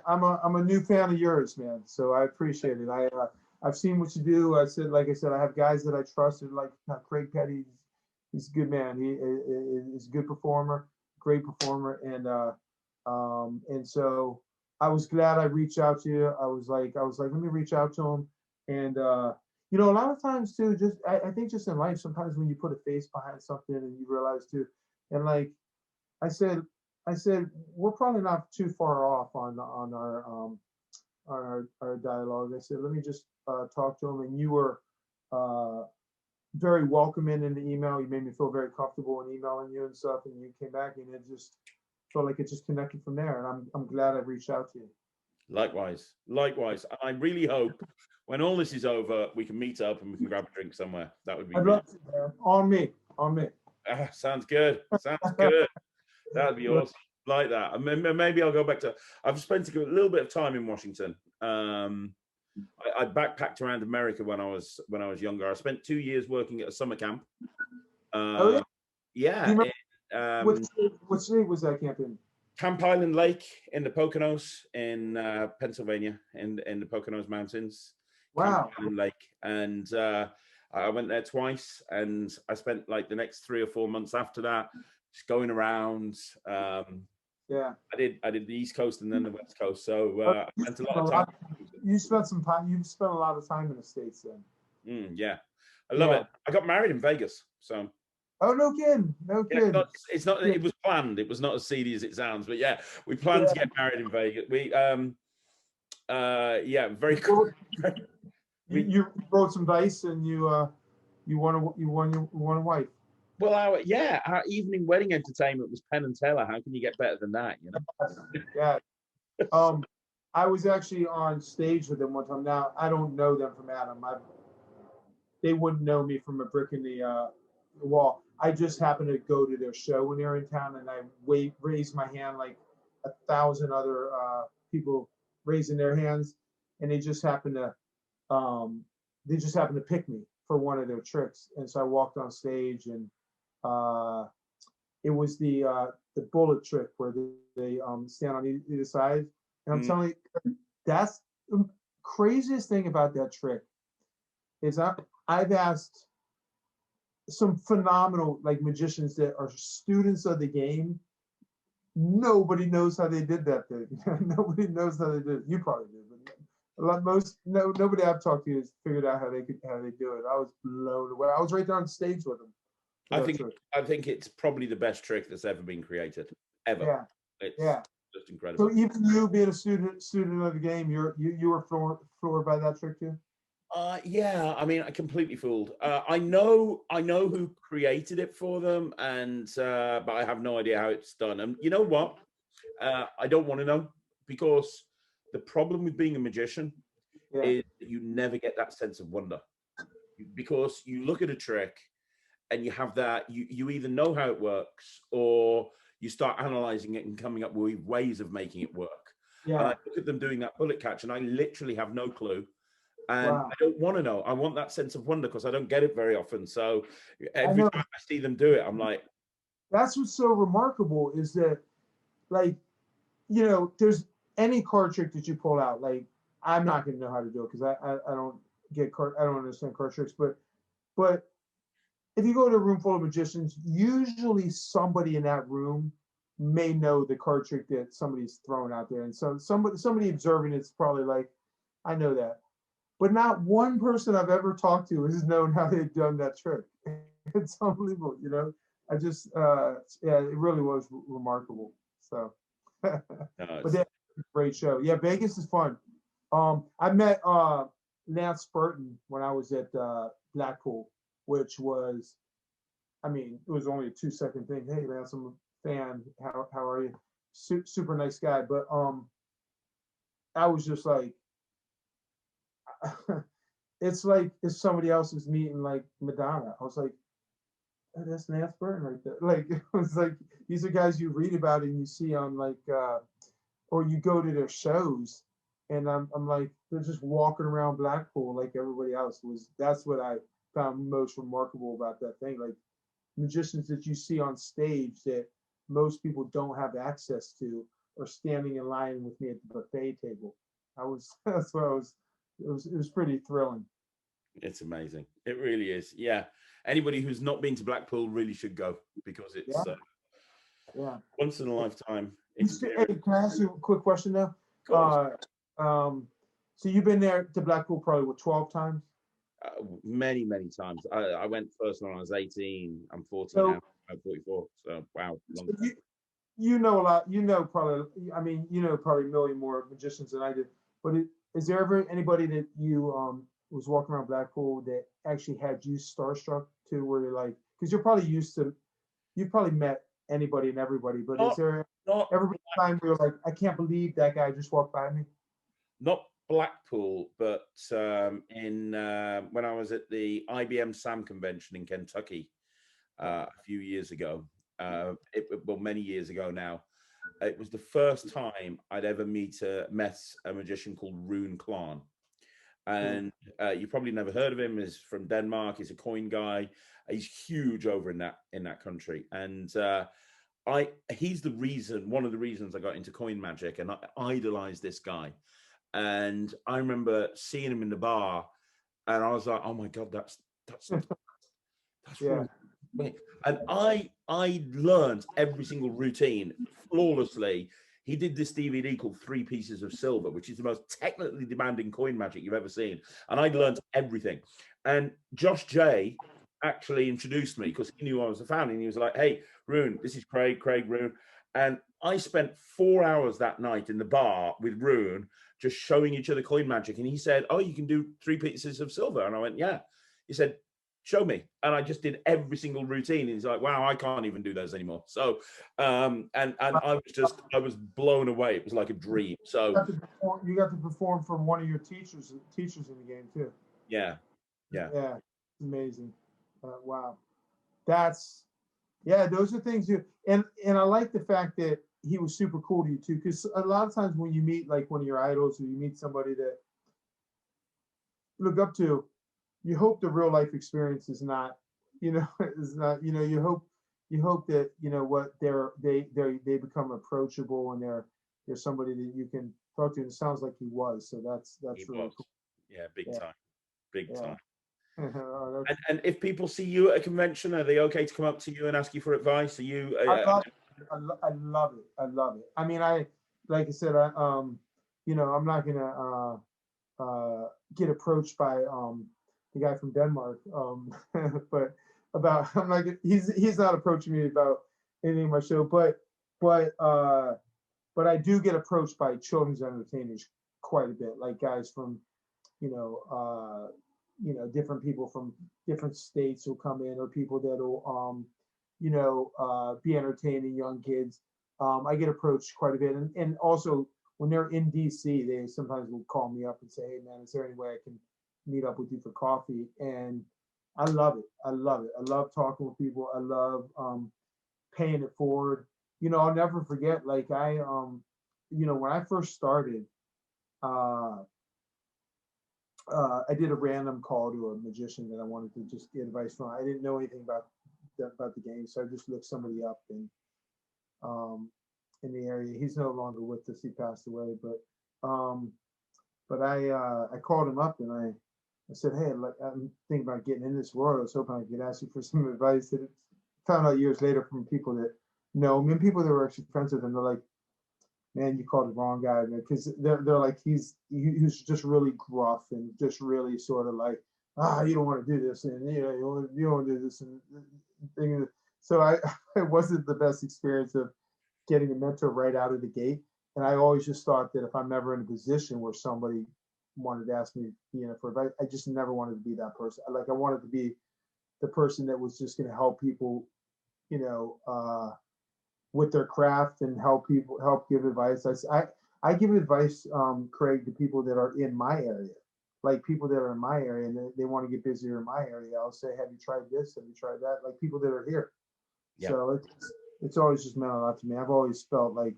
I'm a new fan of yours, man. So I appreciate it. I've seen what you do. Like I said, I have guys that I trusted, like Craig Petty. He's a good man. He is a good performer, great performer, and so I was glad I reached out to you. I was like, let me reach out to him. And you know, a lot of times too, just I think just in life, sometimes when you put a face behind something and you realize too, and like I said, we're probably not too far off on our dialogue. I said, let me just talk to him, and you were very welcoming in the email. You made me feel very comfortable in emailing you and stuff, and you came back, and it just felt like it just connected from there. And I'm glad I reached out to you. Likewise. I really hope when all this is over, we can meet up and we can grab a drink somewhere. That would be I'd love to, man. On me. Sounds good. That'd be awesome. Like that. I mean, maybe I'll go back to. I've spent a little bit of time in Washington. I backpacked around America when I was younger. I spent 2 years working at a summer camp. Yeah. What state was that camp in? Camp Island Lake in the Poconos in Pennsylvania, in the Poconos Mountains. Wow. Camp Island Lake, and I went there twice, and I spent like the next 3 or 4 months after that just going around. Yeah. I did the East Coast and then the West Coast. So I spent a lot of time. You spent a lot of time in the States then. Yeah, I love it. I got married in Vegas, so. Oh, no kidding. Yeah, it's not. It was planned. It was not as seedy as it sounds, but yeah, we planned to get married in Vegas. We very cool. You rolled some dice and you won a wife. Well, our evening wedding entertainment was Penn and Teller. How can you get better than that? You know. Yeah. I was actually on stage with them one time. Now I don't know them from Adam. They wouldn't know me from a brick in the wall. I just happened to go to their show when they were in town, and I raised my hand like 1,000 other people raising their hands, and they just happened to pick me for one of their tricks. And so I walked on stage, and it was the bullet trick where they stand on either side. And I'm telling you, that's the craziest thing about that trick is I've asked some phenomenal like magicians that are students of the game. Nobody knows how they did that thing. Nobody knows how they did it. You probably do, but nobody I've talked to has figured out how they do it. I was blown away. I was right there on stage with them. I think it's probably the best trick that's ever been created, ever. Yeah, it's just incredible. So even you being a student of the game, you were floored by that trick too. Yeah, I mean, I completely fooled. I know who created it for them, and but I have no idea how it's done. And you know what? I don't want to know, because the problem with being a magician is that you never get that sense of wonder, because you look at a trick and you have that you either know how it works, or you start analyzing it and coming up with ways of making it work. And I look at them doing that bullet catch, and I literally have no clue. And I don't want to know. I want that sense of wonder, because I don't get it very often. So every time I see them do it, I'm like, that's what's so remarkable, is that, like, you know, there's any card trick that you pull out, like, I'm not going to know how to do it, because I don't understand card tricks, but if you go to a room full of magicians, usually somebody in that room may know the card trick that somebody's throwing out there, and so somebody observing it's probably like, I know that. But not one person I've ever talked to has known how they've done that trick. It's unbelievable, you know. I just, yeah, it really was remarkable. So, but yeah, great show. Yeah, Vegas is fun. I met Lance Burton when I was at Blackpool, which was, I mean, it was only a 2-second thing. Hey, Lance, I'm a fan. How are you? Super nice guy. But I was just like, it's like if somebody else was meeting like Madonna. I was like, oh, that's Lance Burton right there. Like, it was like, these are guys you read about and you see on like, or you go to their shows, and I'm like, they're just walking around Blackpool like everybody else was. That's what I found most remarkable about that thing. Like, magicians that you see on stage that most people don't have access to are standing in line with me at the buffet table. That's what I was. It was pretty thrilling. It's amazing. It really is. Yeah. Anybody who's not been to Blackpool really should go, because it's once in a lifetime experience. Hey, can I ask you a quick question now? So you've been there to Blackpool probably 12 times? Many times. I went first when I was 18. I'm 40 now. I'm 44. So wow. You know a lot. You know probably. I mean, you know probably a million more magicians than I did. But is there ever anybody that you was walking around Blackpool that actually had you starstruck too, where you're like, because you're probably used to, you've probably met anybody and everybody, but is there every time where you're like, I can't believe that guy just walked by me? Not Blackpool, but in when I was at the IBM SAM convention in Kentucky a few years ago, well, many years ago now. It was the first time I'd ever met a magician called Rune Klan. And you probably never heard of him. He's from Denmark. He's a coin guy. He's huge over in that country. And he's one of the reasons I got into coin magic, and I idolized this guy. And I remember seeing him in the bar, and I was like, oh my God, that's really great. And I learned every single routine flawlessly. He did this DVD called 3 Pieces of Silver, which is the most technically demanding coin magic you've ever seen. And I learned everything. And Josh J actually introduced me, because he knew I was a fan, and he was like, hey, Rune, this is Craig Rune. And I spent 4 hours that night in the bar with Rune, just showing each other coin magic. And he said, oh, you can do 3 pieces of silver. And I went, yeah. He said, show me. And I just did every single routine. And he's like, wow, I can't even do those anymore. So and I was blown away. It was like a dream. So you got to perform for one of your teachers in the game too. Yeah Amazing. Wow. Those are things and I like the fact that he was super cool to you too. Because a lot of times when you meet like one of your idols, or you meet somebody that you look up to, you hope the real life experience is not, is not, you hope that what they become approachable, and they're somebody that you can talk to. And it sounds like he was, so that's He really was. cool. Yeah, big Yeah. time. Big Yeah. time. Oh, And if people see you at a convention, are they okay to come up to you and ask you for advice? Are you? I love it. I love it. I mean, like I said, I'm not gonna get approached by the guy from Denmark, but I'm not. He's not approaching me about anything in my show, but I do get approached by children's entertainers quite a bit, like guys from you know, different people from different states will come in, or people that will, be entertaining young kids. I get approached quite a bit, and also when they're in DC, they sometimes will call me up and say, "Hey, man, is there any way I can meet up with you for coffee?" And I love it. I love it. I love talking with people. I love paying it forward. I'll never forget. Like when I first started. Uh, I did a random call to a magician that I wanted to just get advice from. I didn't know anything about the game, so I just looked somebody up um, in the area. He's no longer with us; he passed away. But I called him up, and I said, "Hey, I'm thinking about getting in this world. I was hoping I could ask you for some advice." And found out years later from people that know me, and people that were actually friends with him. They're like, "Man, you called the wrong guy," because they're like he's just really gruff, and just really sort of like, you don't want to do this, and you don't want to do this, and thing. So it wasn't the best experience of getting a mentor right out of the gate. And I always just thought that if I'm ever in a position where somebody wanted to ask me, for advice, I just never wanted to be that person. I wanted to be the person that was just going to help people, you know, with their craft, and help give advice. I give advice, Craig, to people that are in my area, like people that are in my area, and they want to get busier in my area. I'll say, have you tried this? Have you tried that? Like people that are here. Yeah. So it's always just meant a lot to me. I've always felt like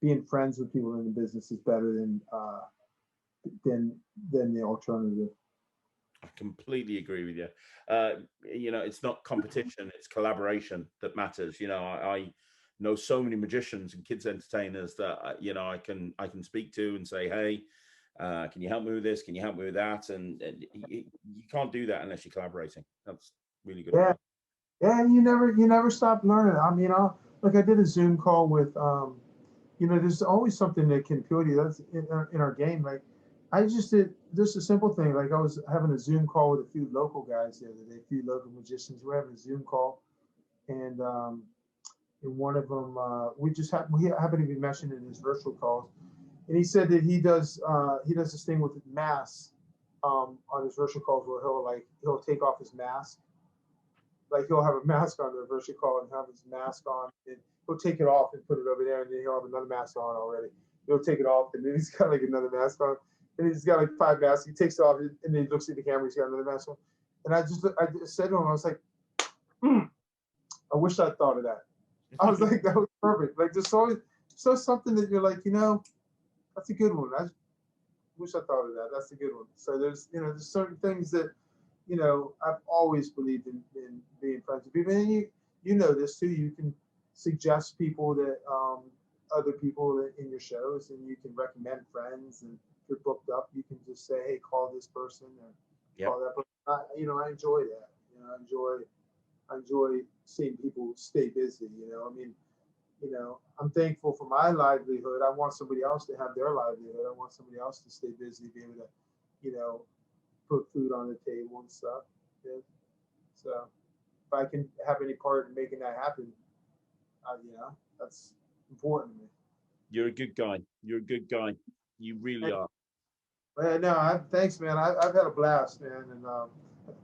being friends with people in the business is better than the alternative. I completely agree with you. It's not competition; it's collaboration that matters. I know so many magicians and kids entertainers that I can speak to and say, "Hey, can you help me with this? Can you help me with that?" And you can't do that unless you're collaborating. That's really good. Yeah, yeah. You never stop learning. I mean, I did a Zoom call with there's always something that can appeal to you. That's in our game. Like I just did just a simple thing. Like I was having a Zoom call with a few local guys the other day, a few local magicians. We're having a Zoom call, and one of them, we happen to be mentioned in his virtual calls, and he said that he does this thing with masks on his virtual calls where he'll take off his mask. Like he'll have a mask on the virtual call and have his mask on, and he'll take it off and put it over there, and then he'll have another mask on already. He'll take it off, and then he's got like another mask on, and he's got like 5 masks. He takes it off, and then he looks at the camera. He's got another mask on, and I just said to him, I was like, I wish I thought of that. I was like, that was perfect. Like there's always something that you're like, that's a good one. I wish I thought of that. That's a good one. So there's certain things that I've always believed in being friends with people, and you know this too. You can suggest people that other people in your shows, and you can recommend friends. And if you're booked up, you can just say, "Hey, call this person," or call that person. I enjoy that. I enjoy seeing people stay busy. I mean, I'm thankful for my livelihood. I want somebody else to have their livelihood. I want somebody else to stay busy, be able to, put food on the table and stuff. Yeah. So if I can have any part in making that happen, that's important to me. You're a good guy. You're a good guy. You really are. No, thanks, man. I've had a blast, man, and I'm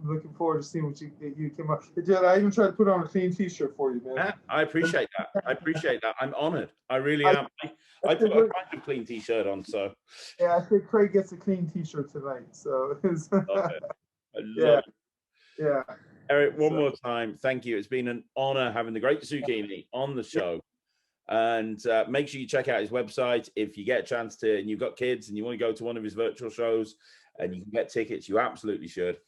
looking forward to seeing what you came up. I even tried to put on a clean T-shirt for you, man. I appreciate that. I appreciate that. I'm honored. I really am. I put a kind of clean T-shirt on, so. Yeah, I think Craig gets a clean T-shirt tonight. So. Okay. I love it. Yeah. Eric, one more time, thank you. It's been an honor having the Great Zucchini on the show. And make sure you check out his website if you get a chance to, and you've got kids and you want to go to one of his virtual shows and you can get tickets, you absolutely should.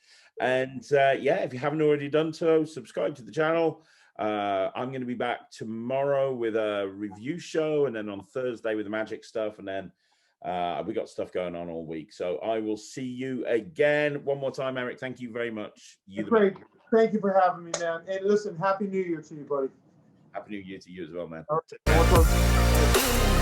And yeah, if you haven't already done so, subscribe to the channel. I'm going to be back tomorrow with a review show, and then on Thursday with the magic stuff, and then we got stuff going on all week. So I will see you again. One more time, Eric, thank you very much. Great. Thank you for having me, man. And listen, Happy New Year to you, buddy. Happy New Year to you as well, man. All right.